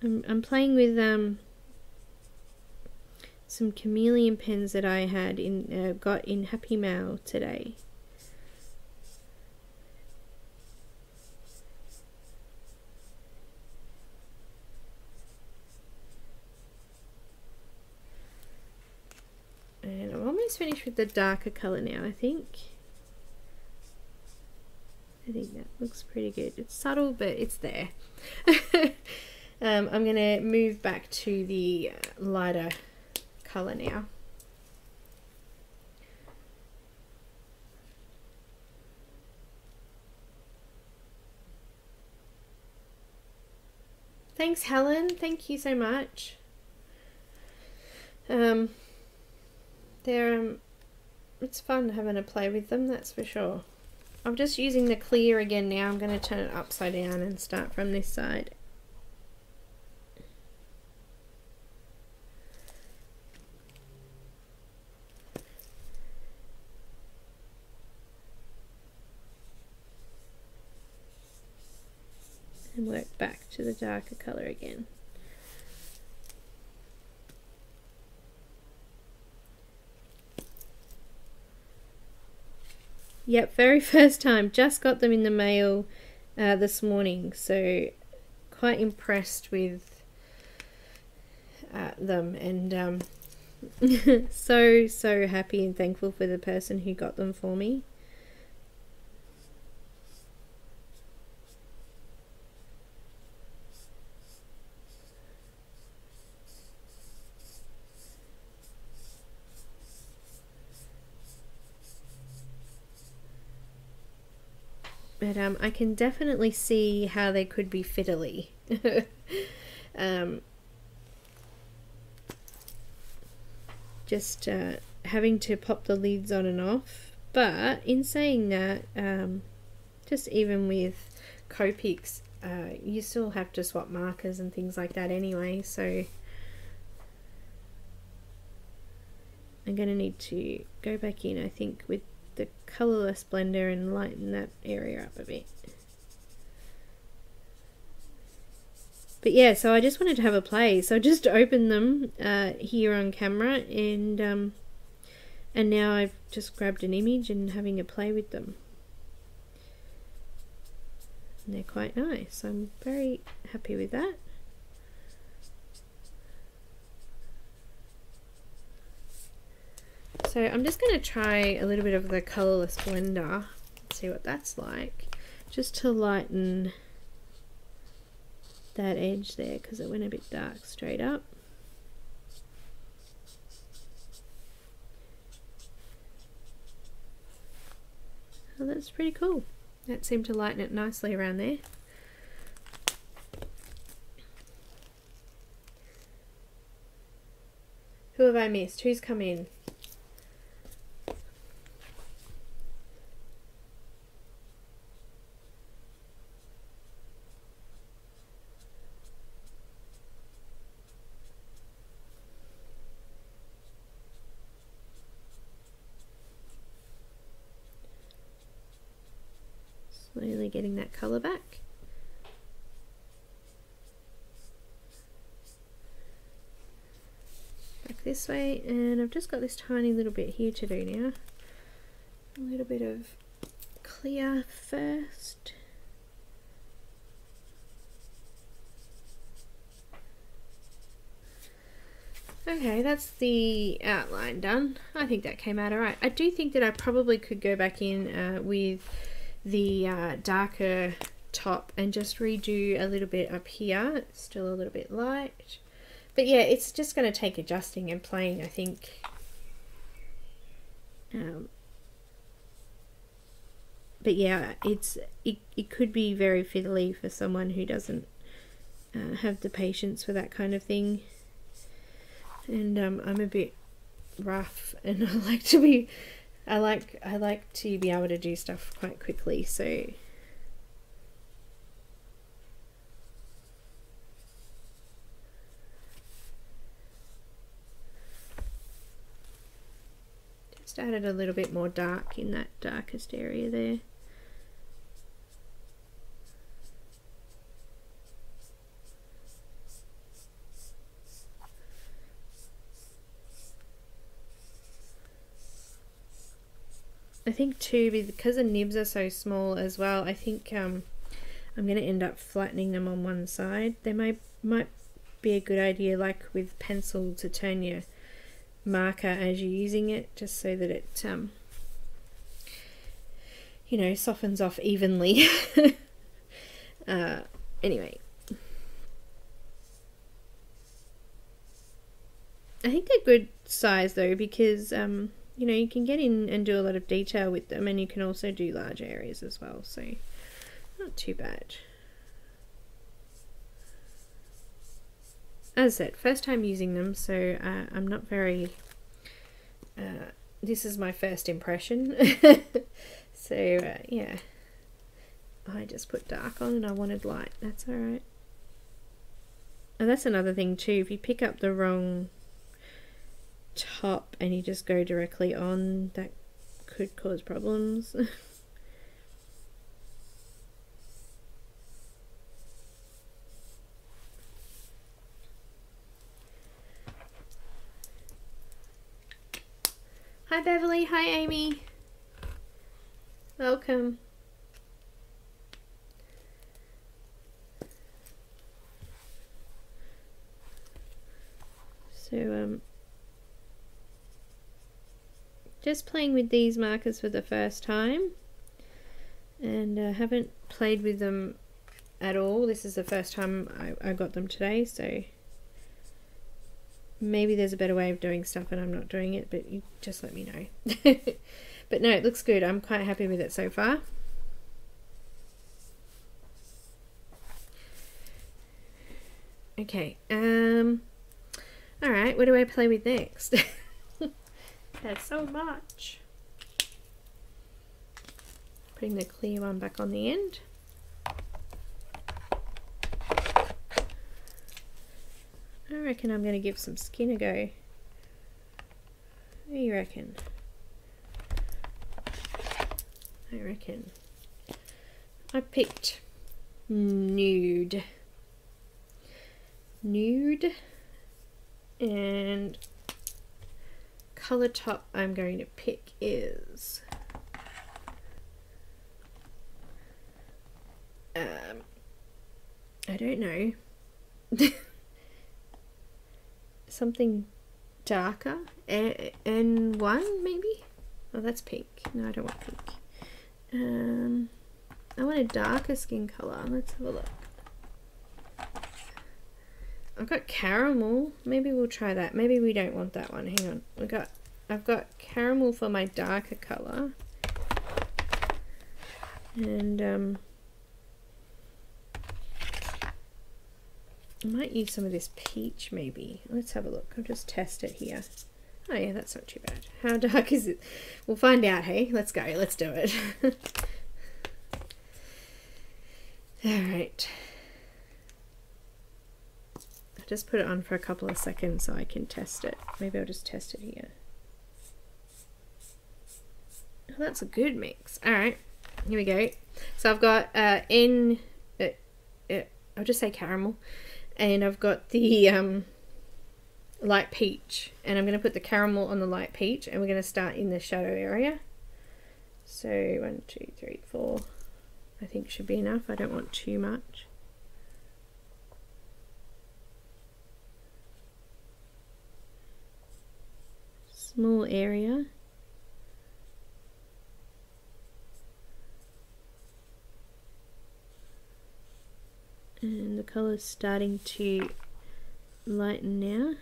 I'm playing with some Chameleon pens that I had got in Happy Mail today. And I'm almost finished with the darker colour now, I think. I think that looks pretty good. It's subtle, but it's there. I'm going to move back to the lighter colour now. Thanks, Helen. Thank you so much. It's fun having a play with them, that's for sure. I'm just using the clear again now. I'm going to turn it upside down and start from this side. And work back to the darker colour again. Yep, very first time. Just got them in the mail this morning, so quite impressed with them, and so happy and thankful for the person who got them for me. But I can definitely see how they could be fiddly. Just having to pop the lids on and off. But in saying that, just even with Copics, you still have to swap markers and things like that anyway. So I'm going to need to go back in, I think, with the colourless blender and lighten that area up a bit. But yeah, so I just wanted to have a play, so I just opened them here on camera, and now I've just grabbed an image and having a play with them. And they're quite nice. I'm very happy with that. So I'm just going to try a little bit of the colourless blender, see what that's like, just to lighten that edge there because it went a bit dark straight up. Oh, that's pretty cool. That seemed to lighten it nicely around there. Who have I missed? Who's come in? Slowly getting that colour back. Back this way, and I've just got this tiny little bit here to do now. A little bit of clear first. Okay, that's the outline done. I think that came out alright. I do think that I probably could go back in with the darker top and just redo a little bit up here. It's still a little bit light, but yeah, it's just going to take adjusting and playing, I think. But yeah, it could be very fiddly for someone who doesn't have the patience for that kind of thing. And I'm a bit rough, and I like to be able to do stuff quite quickly, so just added a little bit more dark in that darkest area there. I think too, because the nibs are so small as well, I think I'm going to end up flattening them on one side. They might be a good idea, like with pencil, to turn your marker as you're using it, just so that it you know, softens off evenly. Anyway, I think they're good size though, because you know, you can get in and do a lot of detail with them, and you can also do large areas as well, so not too bad. As I said, first time using them, so I'm not very this is my first impression. So yeah, I just put dark on and I wanted light. That's alright. And that's another thing too, if you pick up the wrong top and you just go directly on, that could cause problems. Hi Beverly, hi Amy, welcome. So just playing with these markers for the first time, and haven't played with them at all. This is the first time I got them today, so maybe there's a better way of doing stuff and I'm not doing it, but you just let me know. But no, it looks good. I'm quite happy with it so far. Okay, alright, what do I play with next? There's so much. Putting the clear one back on the end. I reckon I'm going to give some skin a go. What do you reckon? I reckon I picked nude, and color top I'm going to pick is I don't know, something darker. N1 maybe? Oh, that's pink. No, I don't want pink. I want a darker skin color. Let's have a look. I've got caramel. Maybe we'll try that. Maybe we don't want that one. Hang on. I've got caramel for my darker color. And I might use some of this peach maybe. Let's have a look. I'll just test it here. Oh yeah, that's not too bad. How dark is it? We'll find out, hey? Let's go. Let's do it. Alright. I'll just put it on for a couple of seconds so I can test it. Maybe I'll just test it here. Oh, that's a good mix. Alright. Here we go. So I've got I'll just say caramel. And I've got the light peach, and I'm going to put the caramel on the light peach, and we're going to start in the shadow area. So 1, 2, 3, 4 I think should be enough. I don't want too much. Small area. And the colour's starting to lighten now.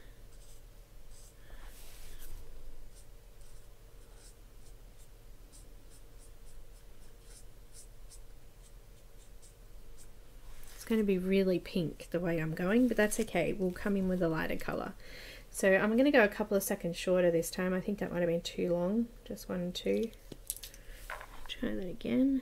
It's going to be really pink the way I'm going, but that's okay. We'll come in with a lighter colour. So I'm going to go a couple of seconds shorter this time. I think that might have been too long. Just 1 and 2. Try that again.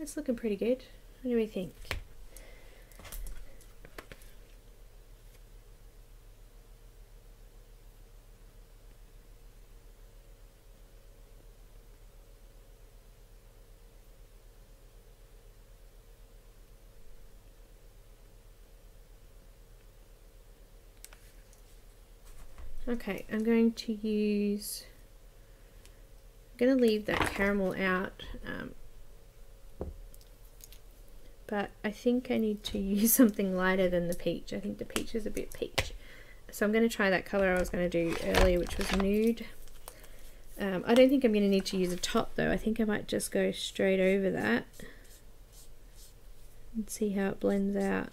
It's looking pretty good. What do we think? Okay, I'm going to leave that caramel out. But I think I need to use something lighter than the peach. I think the peach is a bit peach. So I'm going to try that colour I was going to do earlier, which was nude. I don't think I'm going to need to use a top though. I think I might just go straight over that and see how it blends out.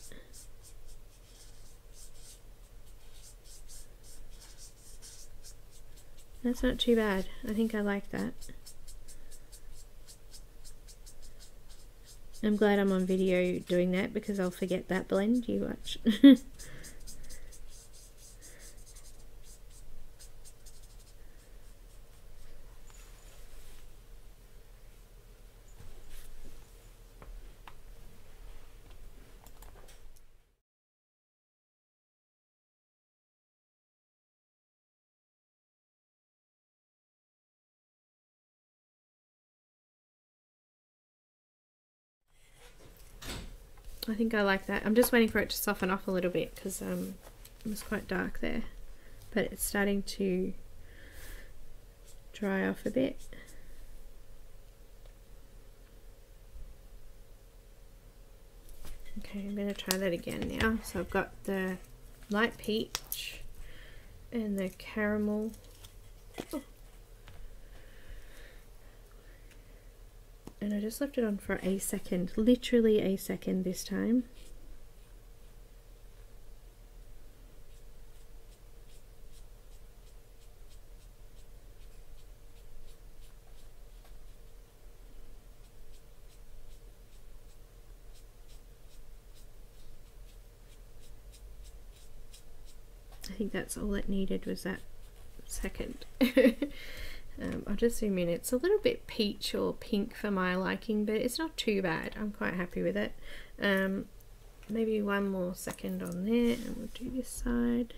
That's not too bad. I think I like that. I'm glad I'm on video doing that because I'll forget that blend. You watch. I think I like that. I'm just waiting for it to soften off a little bit because it was quite dark there, but it's starting to dry off a bit. Okay, I'm going to try that again now. So I've got the light peach and the caramel. Oh. And I just left it on for a second, literally a second this time. I think that's all it needed was that second. I'll just zoom in. It's a little bit peach or pink for my liking, but it's not too bad. I'm quite happy with it. Maybe one more second on there, and we'll do this side.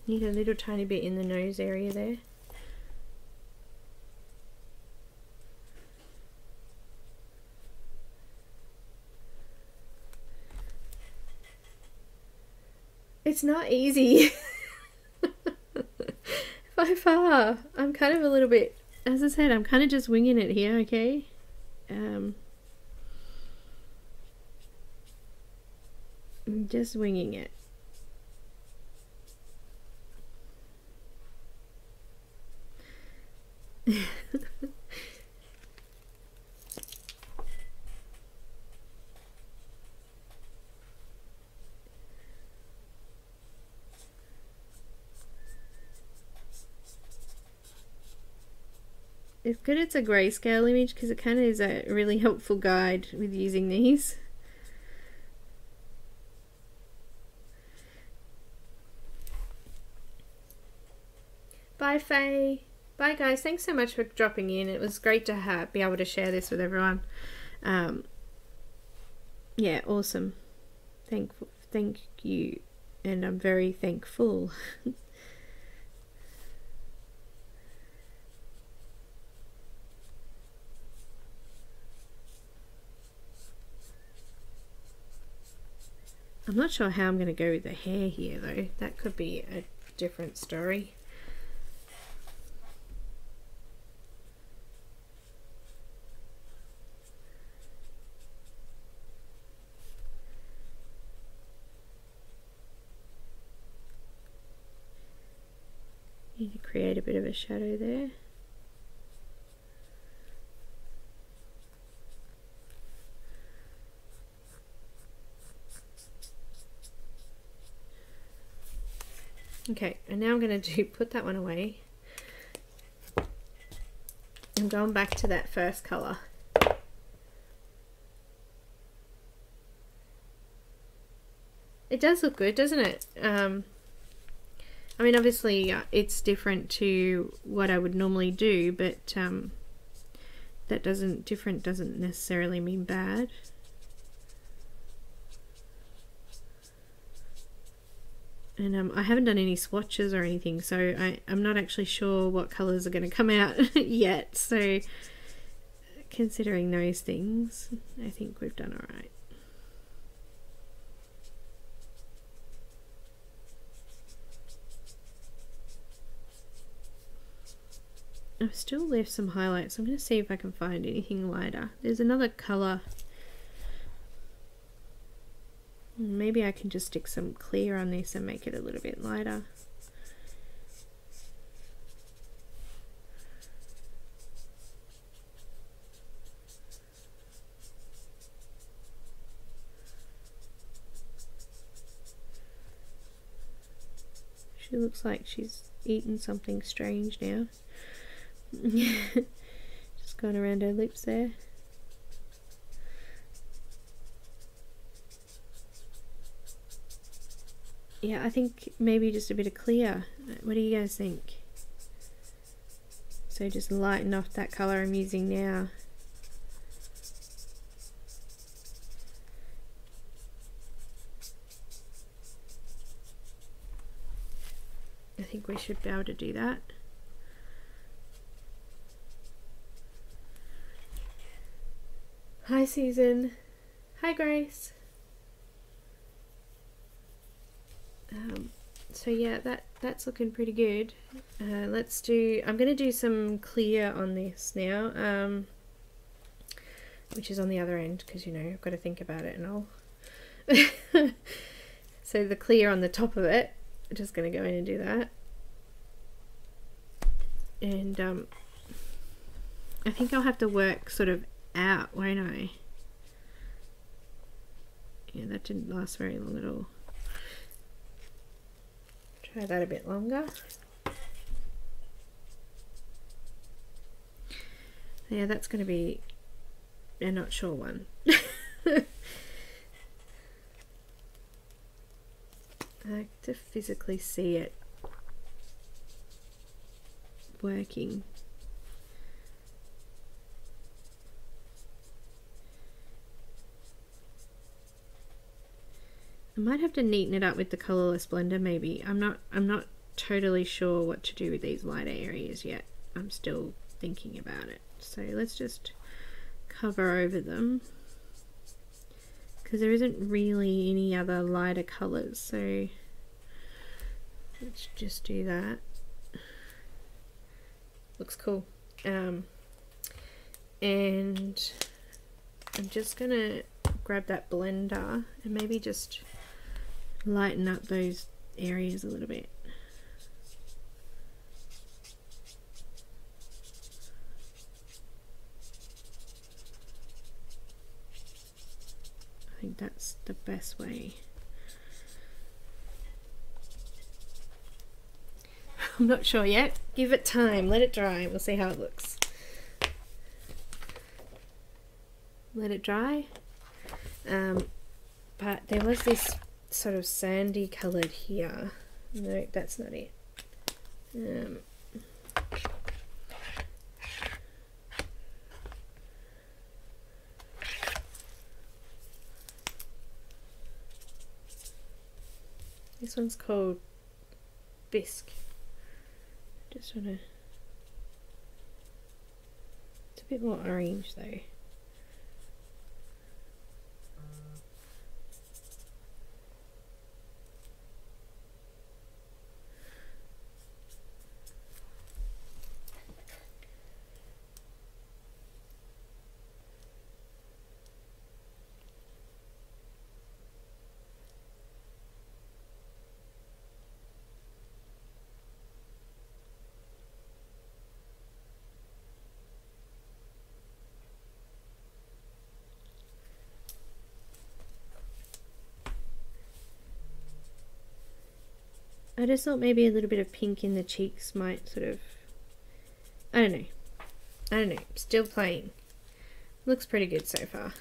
Need a little tiny bit in the nose area there. It's not easy. By far. I'm kind of a little bit, as I said, I'm kind of just winging it here, okay? I'm just winging it. It's good it's a grayscale image because it kind of is a really helpful guide with using these. Bye Faye. Bye guys, thanks so much for dropping in. It was great to be able to share this with everyone. Yeah, awesome. Thank you, and I'm very thankful. I'm not sure how I'm going to go with the hair here though. That could be a different story. Need to create a bit of a shadow there. Okay, and now I'm going to put that one away. I'm going back to that first colour. It does look good, doesn't it? I mean, obviously it's different to what I would normally do, but that doesn't necessarily mean bad. And I haven't done any swatches or anything, so I'm not actually sure what colours are going to come out yet. So considering those things, I think we've done all right. I've still left some highlights. I'm going to see if I can find anything lighter. There's another colour. Maybe I can just stick some clear on this and make it a little bit lighter. She looks like she's eaten something strange now. Just going around her lips there. Yeah, I think maybe just a bit of clear. What do you guys think? So just lighten off that colour I'm using now. I think we should be able to do that. Hi Susan. Hi Grace. So yeah, that's looking pretty good. Let's do, I'm going to do some clear on this now, which is on the other end because, you know, I've got to think about it and all. So the clear on the top of it, I'm just going to go in and do that. And I think I'll have to work sort of out, won't I? Yeah, that didn't last very long at all. Try that a bit longer. Yeah, that's going to be a not sure one. I like to physically see it working. I might have to neaten it up with the colourless blender maybe. I'm not totally sure what to do with these lighter areas yet. I'm still thinking about it. So let's just cover over them, because there isn't really any other lighter colours, so let's just do that. Looks cool. And I'm just gonna grab that blender and maybe just lighten up those areas a little bit. I think that's the best way. I'm not sure yet. Give it time, let it dry, we'll see how it looks. Let it dry. But there was this sort of sandy coloured here. No, that's not it. This one's called Bisque. Just want to. It's a bit more orange though. I just thought maybe a little bit of pink in the cheeks might sort of, I don't know, still playing. Looks pretty good so far.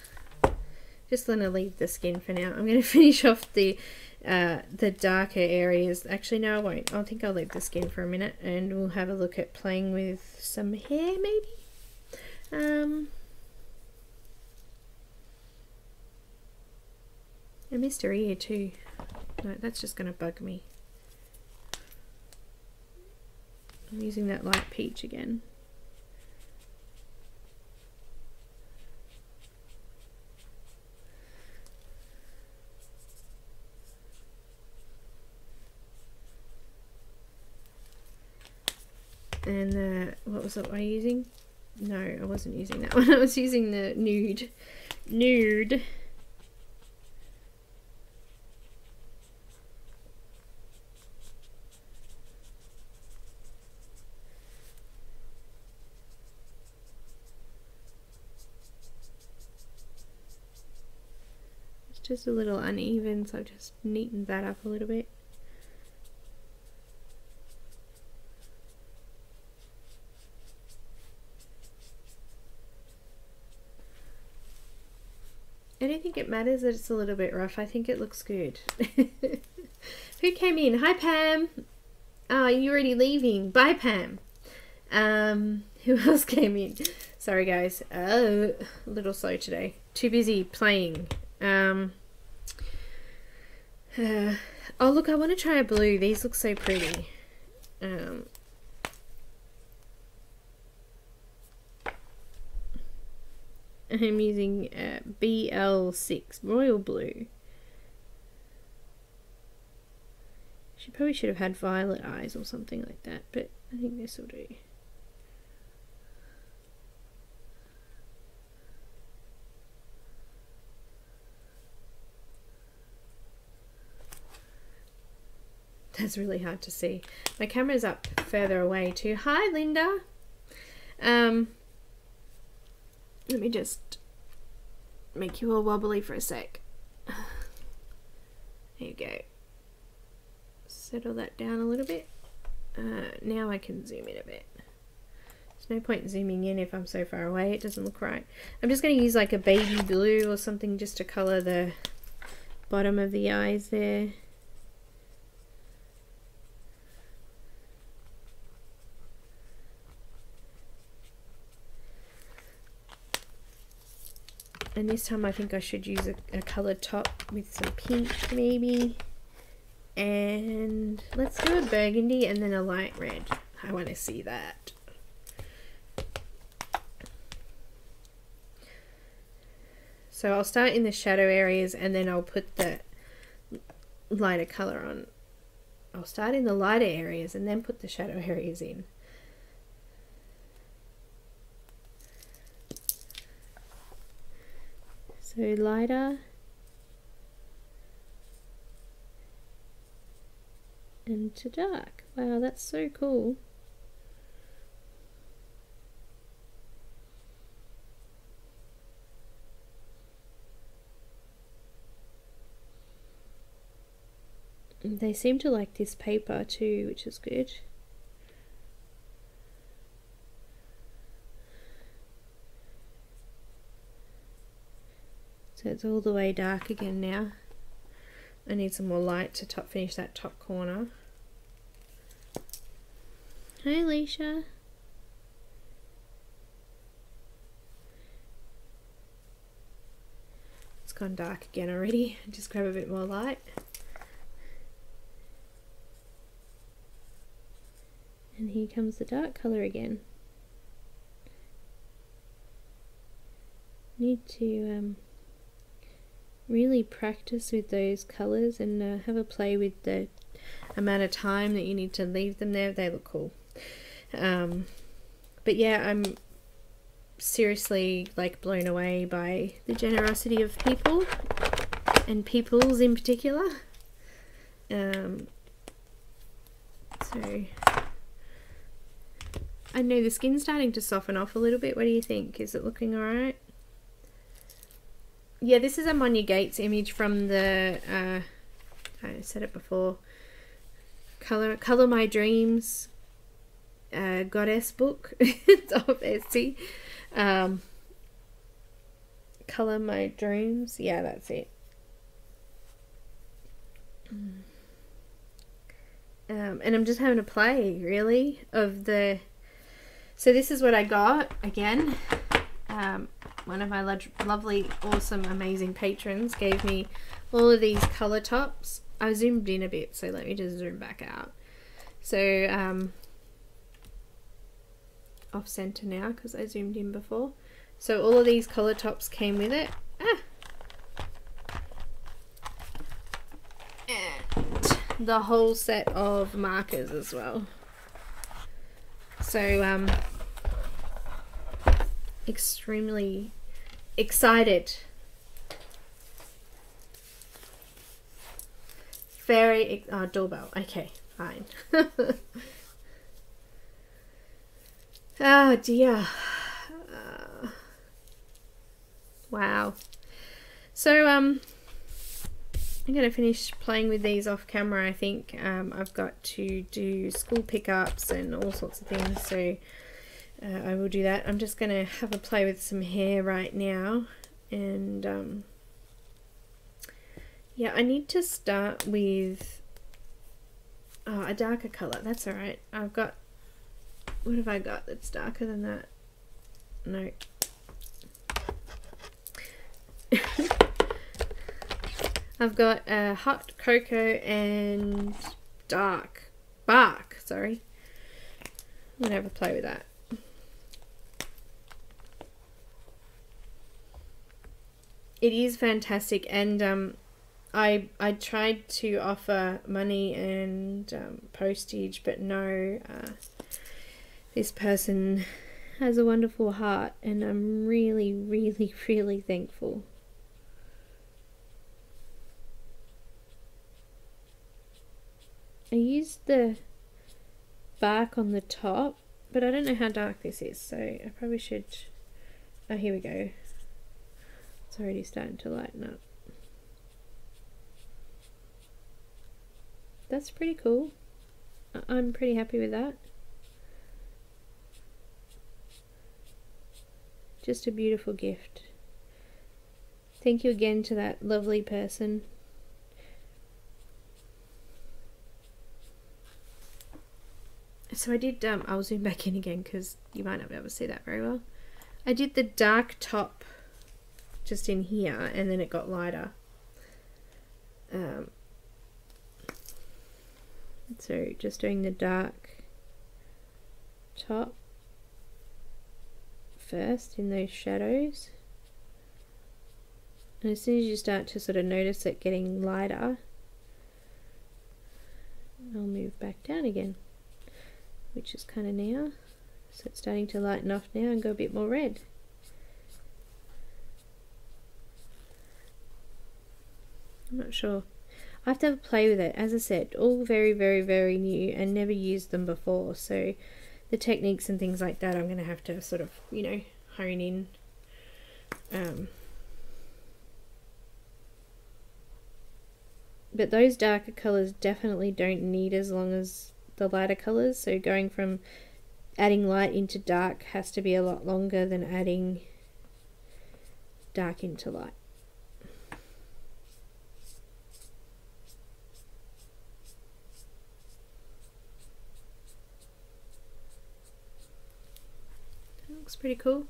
Just gonna leave the skin for now. I'm gonna finish off the darker areas. Actually no, I won't. I think I'll leave the skin for a minute and we'll have a look at playing with some hair maybe. I missed her ear too. No, that's just gonna bug me. I'm using that light peach again. And what was it I using? No, I wasn't using that one. I was using the nude. Just a little uneven, so I've just neatened that up a little bit. I don't think it matters that it's a little bit rough. I think it looks good. Who came in? Hi Pam. Oh, you're already leaving. Bye Pam. Who else came in? Sorry guys. A little slow today. Too busy playing. Oh look, I want to try a blue. These look so pretty. I'm using BL6 Royal Blue. She probably should have had violet eyes or something like that, but I think this will do. That's really hard to see. My camera's up further away too. Hi Linda. Let me just make you all wobbly for a sec. There you go. Settle that down a little bit. Now I can zoom in a bit. There's no point zooming in if I'm so far away. It doesn't look right. I'm just going to use like a baby blue or something just to colour the bottom of the eyes there. And this time I think I should use a coloured top with some pink maybe. And let's do a burgundy and then a light red. I want to see that. So I'll start in the shadow areas and then I'll put the lighter colour on. I'll start in the lighter areas and then put the shadow areas in. So lighter and to dark. Wow, that's so cool. They seem to like this paper too, which is good. So it's all the way dark again now. I need some more light to top finish that top corner. Hi Alicia. It's gone dark again already. Just grab a bit more light. And here comes the dark colour again. Need to really practice with those colours and have a play with the amount of time that you need to leave them there. They look cool. But yeah, I'm seriously like blown away by the generosity of people and peoples in particular. So I know the skin's starting to soften off a little bit. What do you think? Is it looking alright? Yeah, this is a Monya Gates image from the, I said it before, Color My Dreams Goddess book. It's off Etsy. Color My Dreams. Yeah, that's it. And I'm just having a play, really, of the... So this is what I got, again. One of my lovely, awesome, amazing patrons gave me all of these colour tops. I zoomed in a bit, so let me just zoom back out. So, off center now because I zoomed in before. So all of these colour tops came with it. And the whole set of markers as well. So, extremely excited. Very, doorbell. Okay, fine. Oh dear. Wow. So, I'm going to finish playing with these off camera, I think. I've got to do school pickups and all sorts of things, so I will do that. I'm just going to have a play with some hair right now, and yeah, I need to start with a darker colour. That's alright. I've got, what have I got that's darker than that? No. I've got hot cocoa and dark bark, sorry. I'm going to have a play with that. It is fantastic, and I tried to offer money and postage, but no, this person has a wonderful heart, and I'm really, really, really thankful. I used the bark on the top, but I don't know how dark this is, so I probably should... Oh, here we go. It's already starting to lighten up. That's pretty cool. I'm pretty happy with that. Just a beautiful gift. Thank you again to that lovely person. So I did, I'll zoom back in again because you might not be able to see that very well. I did the dark top just in here, and then it got lighter. So just doing the dark top first in those shadows, and as soon as you start to sort of notice it getting lighter, I'll move back down again, which is kind of now. So it's starting to lighten off now and go a bit more red. I'm not sure. I have to have a play with it. As I said, all very, very, very new and never used them before. So the techniques and things like that, I'm going to have to sort of, you know, hone in. But those darker colours definitely don't need as long as the lighter colours. So going from adding light into dark has to be a lot longer than adding dark into light. That looks pretty cool.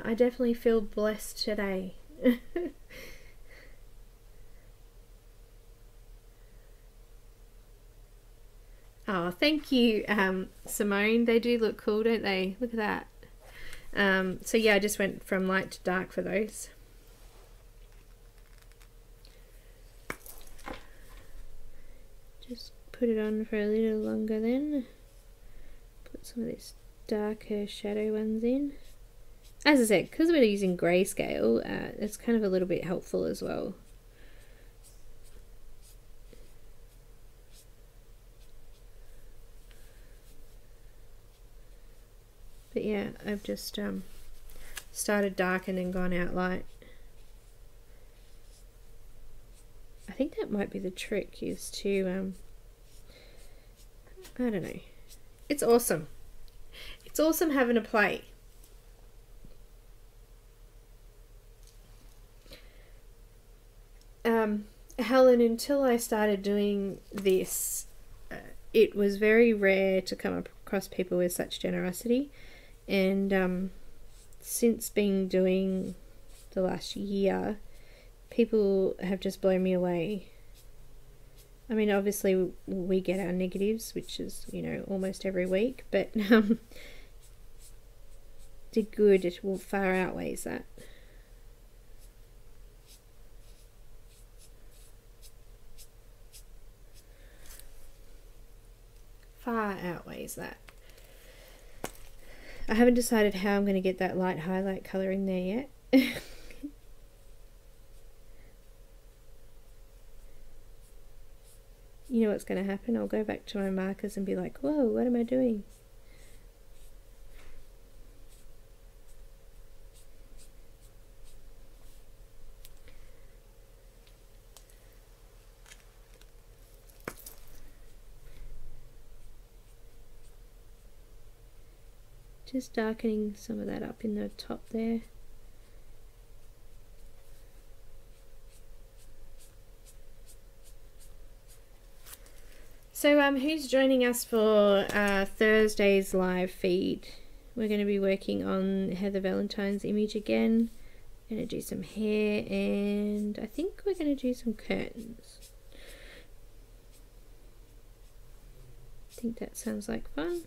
I definitely feel blessed today. Oh, thank you, Simone. They do look cool, don't they? Look at that. So yeah, I just went from light to dark for those. Just put it on for a little longer then. Put some of these darker shadow ones in. As I said, because we're using grayscale, it's kind of a little bit helpful as well. But yeah, I've just started dark and then gone out light. I think that might be the trick, is to, I don't know. It's awesome. It's awesome having a play. Helen, until I started doing this, it was very rare to come across people with such generosity, and since being doing the last year, people have just blown me away. I mean, obviously we get our negatives, which is, you know, almost every week, but the good, it will far outweighs that. Far outweighs that. I haven't decided how I'm going to get that light highlight colour in there yet. You know what's going to happen? I'll go back to my markers and be like, whoa, what am I doing? Just darkening some of that up in the top there. So who's joining us for Thursday's live feed? We're going to be working on Heather Valentine's image again. We're going to do some hair, and I think we're going to do some curtains. I think that sounds like fun.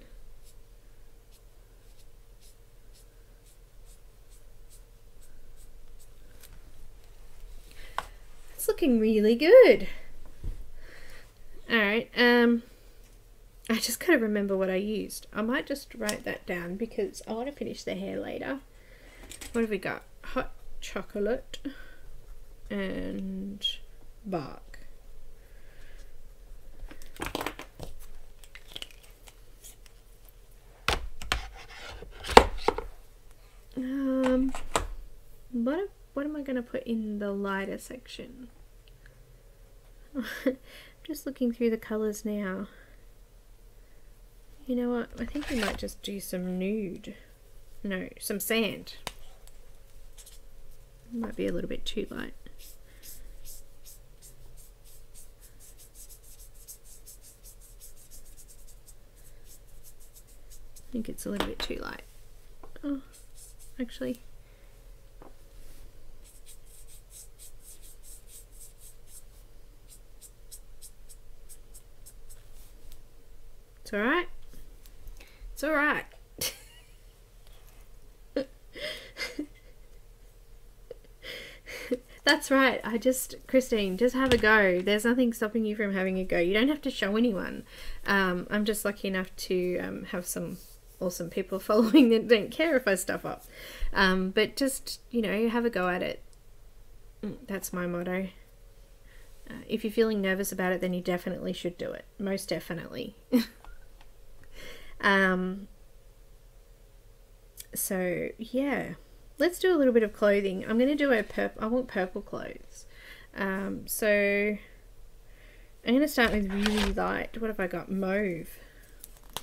It's looking really good. Alright, I just gotta remember what I used. I might just write that down because I want to finish the hair later. What have we got? Hot chocolate and bark. What am I going to put in the lighter section? Just looking through the colours now. You know what? I think we might just do some nude. No, some sand. Might be a little bit too light. I think it's a little bit too light. Oh, actually. It's alright. It's alright. That's right. Christine, just have a go. There's nothing stopping you from having a go. You don't have to show anyone. I'm just lucky enough to have some awesome people following that don't care if I stuff up. But just, you know, have a go at it. That's my motto. If you're feeling nervous about it, then you definitely should do it. Most definitely. So, yeah. Let's do a little bit of clothing. I'm going to do I want purple clothes. So I'm going to start with really light. What have I got? Mauve.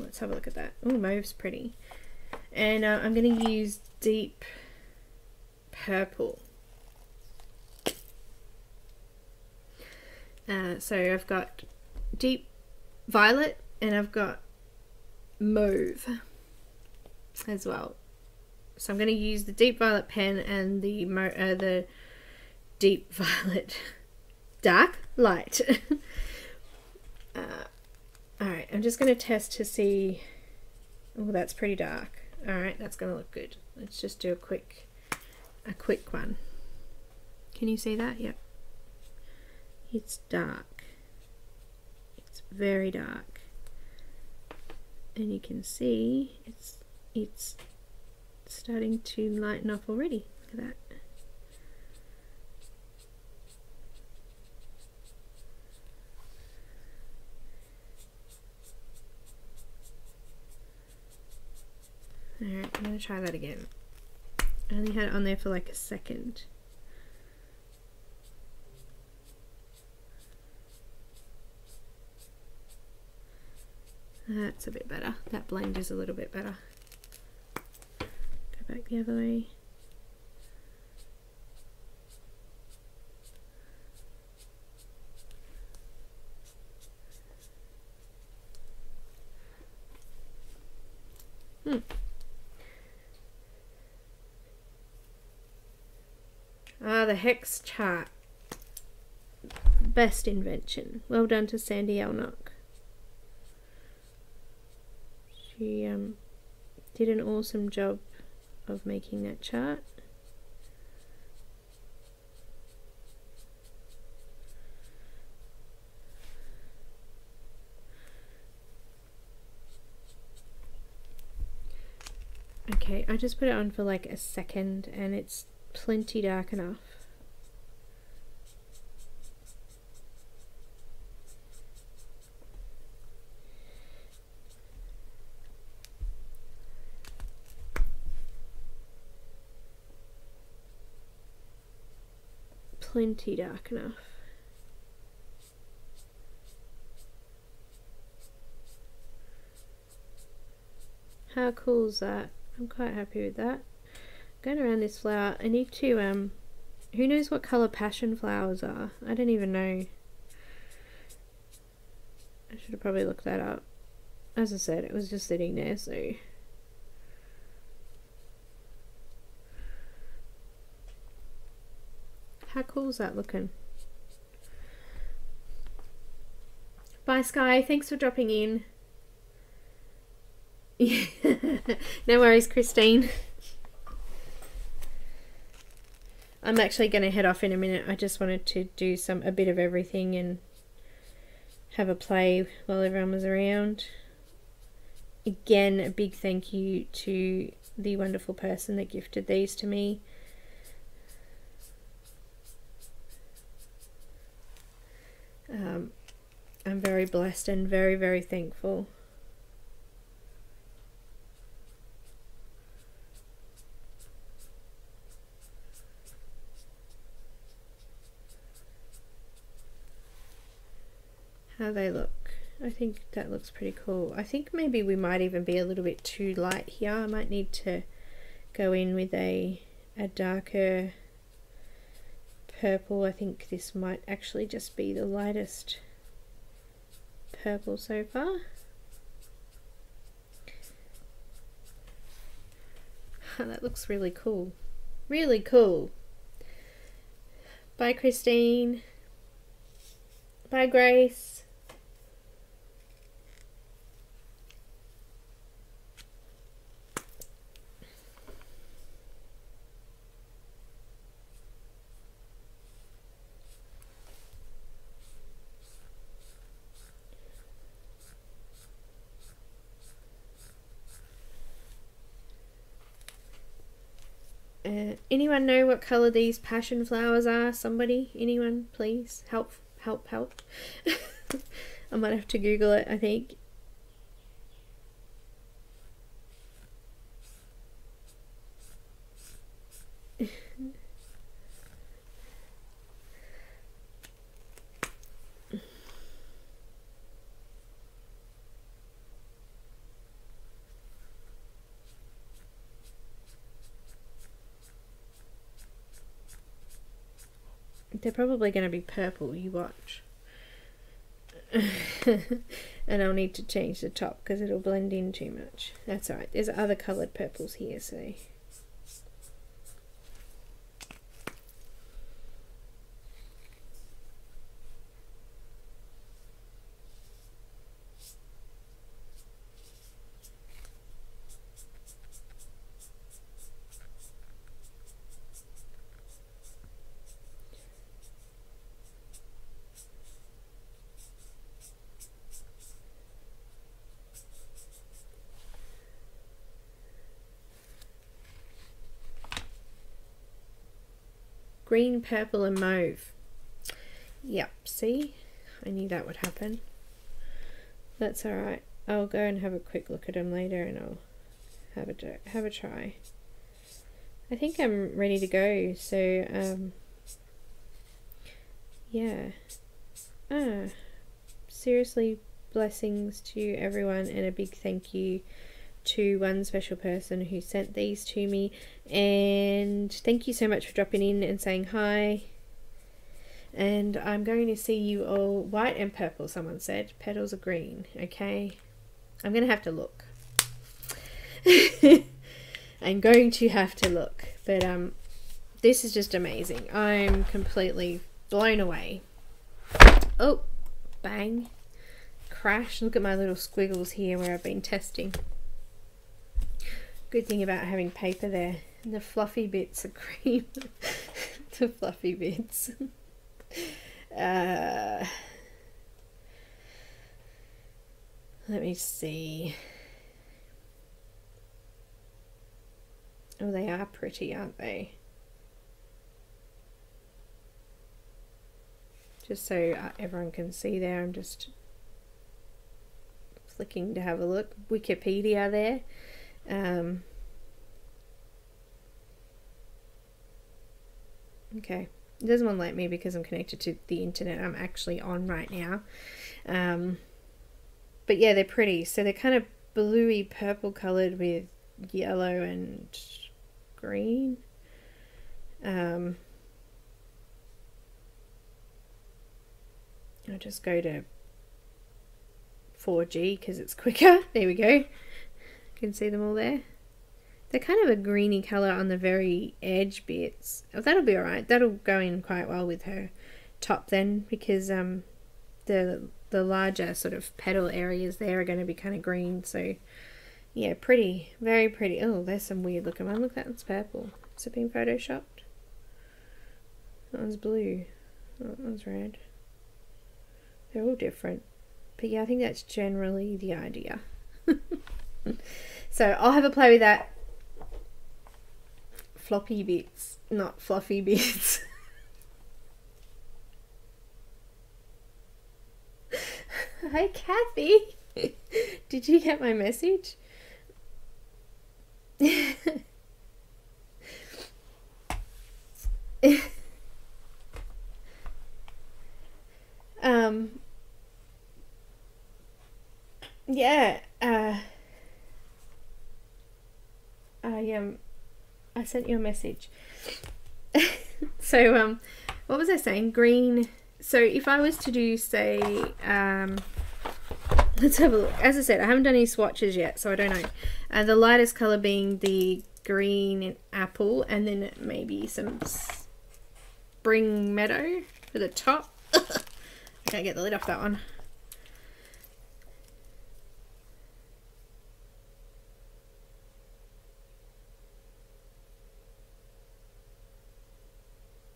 Let's have a look at that. Oh, mauve's pretty. And I'm going to use deep purple. So I've got deep violet and I've got mauve as well. So I'm going to use the deep violet pen and the deep violet dark light. Alright, I'm just going to test to see. Oh, that's pretty dark. Alright, that's going to look good. Let's just do a quick one. Can you see that? Yep. It's dark. It's very dark. And you can see it's starting to lighten up already. Look at that. Alright, I'm going to try that again. I only had it on there for like a second. That's a bit better. That blend is a little bit better. Go back the other way. The hex chart. Best invention. Well done to Sandy Elnock. She did an awesome job of making that chart. Okay, I just put it on for like a second and it's plenty dark enough. Plenty dark enough. How cool is that? I'm quite happy with that. Going around this flower, I need to, who knows what colour passion flowers are? I don't even know. I should have probably looked that up. As I said, it was just sitting there, so. How cool is that looking? Bye Sky, thanks for dropping in. No worries Christine. I'm actually going to head off in a minute. I just wanted to do a bit of everything and have a play while everyone was around. Again, a big thank you to the wonderful person that gifted these to me. I'm very blessed and very, very thankful. How they look. I think that looks pretty cool. I think maybe we might even be a little bit too light here. I might need to go in with a darker purple. I think this might actually just be the lightest purple so far. That looks really cool. Really cool. Bye Christine. Bye Grace. Anyone know what colour these passion flowers are? Somebody? Anyone? Please? Help. Help. Help. I might have to Google it, I think. They're probably going to be purple, you watch. And I'll need to change the top because it'll blend in too much. That's alright. There's other coloured purples here, so... Green, purple and mauve. Yep, see? I knew that would happen. That's alright. I'll go and have a quick look at them later and I'll have a try. I think I'm ready to go, so yeah. Seriously, blessings to everyone and a big thank you to one special person who sent these to me, and thank you so much for dropping in and saying hi. And I'm going to see you all. White and purple, someone said. Petals are green. Okay, I'm gonna have to look. I'm going to have to look, but this is just amazing. I'm completely blown away. Oh, bang, crash. Look at my little squiggles here where I've been testing. Good thing about having paper there. And the fluffy bits are green. The fluffy bits. Let me see. Oh, they are pretty, aren't they? Just so everyone can see there, I'm just flicking to have a look. Wikipedia there. Okay, it doesn't want to let me because I'm connected to the internet I'm actually on right now. But yeah, they're pretty. So they're kind of bluey purple coloured with yellow and green. I'll just go to 4G because it's quicker. There we go. Can see them all there. They're kind of a greeny colour on the very edge bits. Oh, that'll be alright. That'll go in quite well with her top then, because the larger sort of petal areas there are going to be kind of green. So yeah, pretty, very pretty. Oh, there's some weird looking one. Look, that one's purple. Has it been photoshopped? That one's blue. Oh, that one's red. They're all different. But yeah, I think that's generally the idea. So I'll have a play with that. Floppy bits, not fluffy bits. Hi, Kathy. Did you get my message? Yeah, I sent you a message. So what was I saying? Green. So if I was to do, say, let's have a look. As I said, I haven't done any swatches yet, so I don't know. The lightest color being the green and apple, and then maybe some spring meadow for the top. I can't get the lid off that one.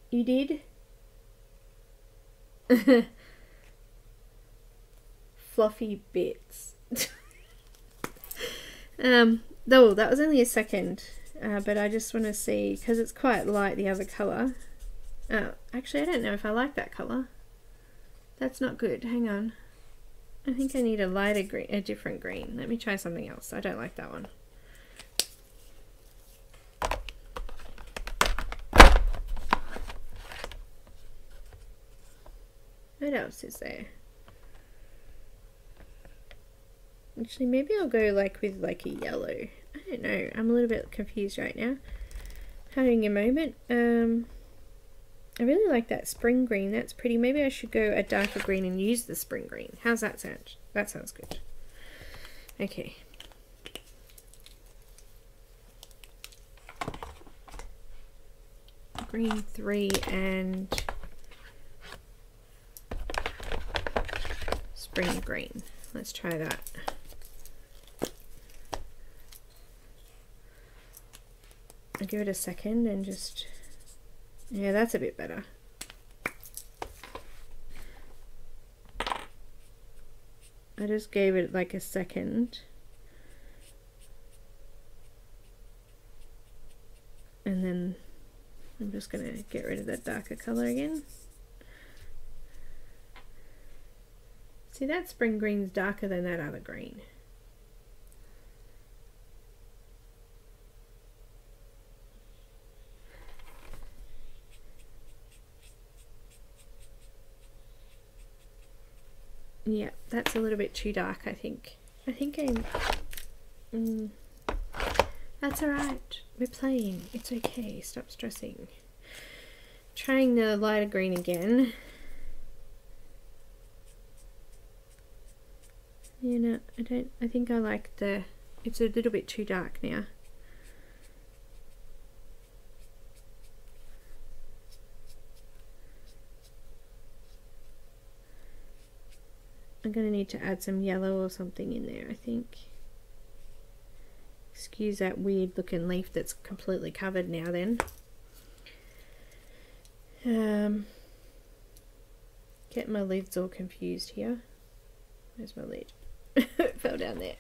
You did? Fluffy bits. Though that was only a second. but I just want to see, because it's quite light, the other colour. Actually, I don't know if I like that colour. That's not good. Hang on. I think I need a lighter green, a different green. Let me try something else. I don't like that one. What else is there? Actually, maybe I'll go like with like a yellow. I don't know. I'm a little bit confused right now. Having a moment. I really like that spring green. That's pretty. Maybe I should go a darker green and use the spring green. How's that sound? That sounds good. Okay. Green 3 and spring green. Let's try that. I'll give it a second and just... Yeah, that's a bit better. I just gave it like a second. And then I'm just going to get rid of that darker colour again. See, that spring green's darker than that other green. Yeah, that's a little bit too dark, I think. I think I'm... that's alright. We're playing. It's okay. Stop stressing. Trying the lighter green again. You know, I think I like the... It's a little bit too dark now. I'm going to need to add some yellow or something in there, I think. Excuse that weird looking leaf that's completely covered now then. Get my lids all confused here. Where's my lid? It fell down there.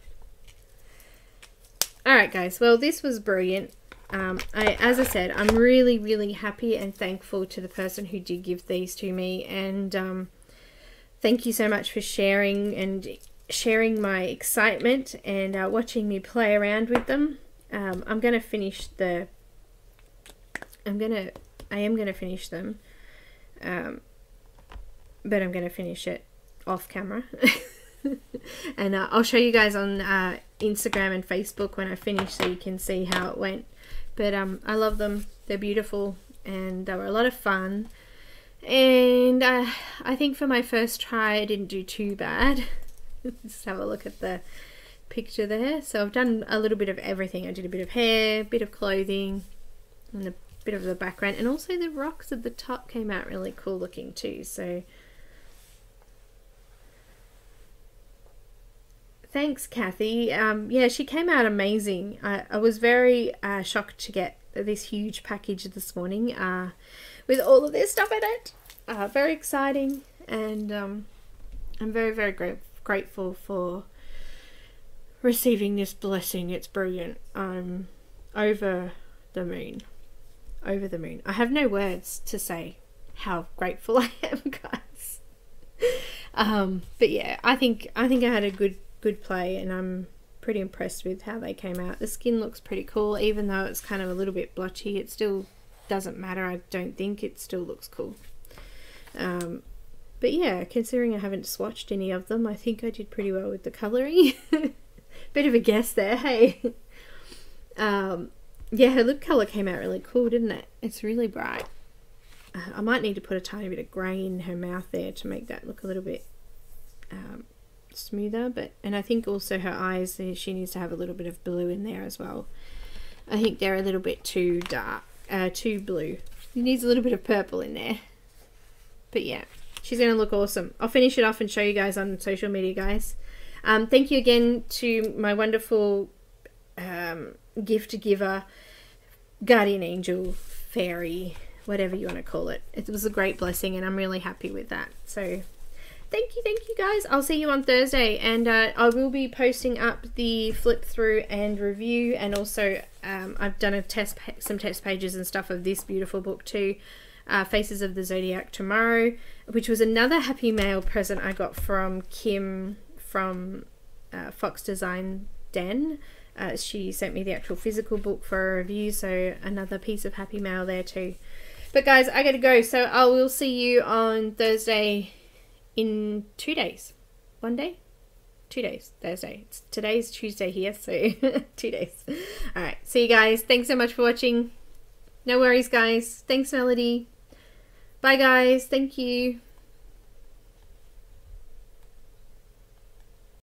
Alright guys, well this was brilliant. As I said, I'm really, really happy and thankful to the person who did give these to me, and thank you so much for sharing my excitement and watching me play around with them. I'm going to finish the... I am going to finish them. But I'm going to finish it off camera. And I'll show you guys on Instagram and Facebook when I finish, so you can see how it went. But I love them. They're beautiful and they were a lot of fun. And I think for my first try I didn't do too bad. Just have a look at the picture there. So I've done a little bit of everything. I did a bit of hair, a bit of clothing, and a bit of the background. And also the rocks at the top came out really cool looking too. So thanks, Kathy. Yeah, she came out amazing. I was very shocked to get this huge package this morning with all of this stuff in it. Very exciting, and I'm very, very grateful for receiving this blessing. It's brilliant. I'm over the moon. Over the moon. I have no words to say how grateful I am, guys. But yeah, I think I had a good play, and I'm pretty impressed with how they came out. The skin looks pretty cool, even though it's kind of a little bit blotchy. It still doesn't matter. I don't think it still looks cool. But yeah, considering I haven't swatched any of them, I think I did pretty well with the colouring. Bit of a guess there, hey. Yeah, her lip colour came out really cool, didn't it? It's really bright. I might need to put a tiny bit of grey in her mouth there to make that look a little bit smoother. And I think also her eyes, she needs to have a little bit of blue in there as well. I think they're a little bit too dark, too blue. She needs a little bit of purple in there. But yeah, she's going to look awesome. I'll finish it off and show you guys on social media, guys. Thank you again to my wonderful gift giver, guardian angel, fairy, whatever you want to call it. It was a great blessing, and I'm really happy with that. So thank you guys. I'll see you on Thursday, and I will be posting up the flip through and review, and also I've done some test pages and stuff of this beautiful book too, Faces of the Zodiac tomorrow, which was another happy mail present I got from Kim from Fox Design Den. She sent me the actual physical book for a review, so another piece of happy mail there too. But guys, I gotta go, so I will see you on Thursday in 2 days. 1 day? 2 days. Thursday. Today's Tuesday here, so 2 days. Alright, see you guys. Thanks so much for watching. No worries, guys. Thanks, Melody. Bye, guys. Thank you.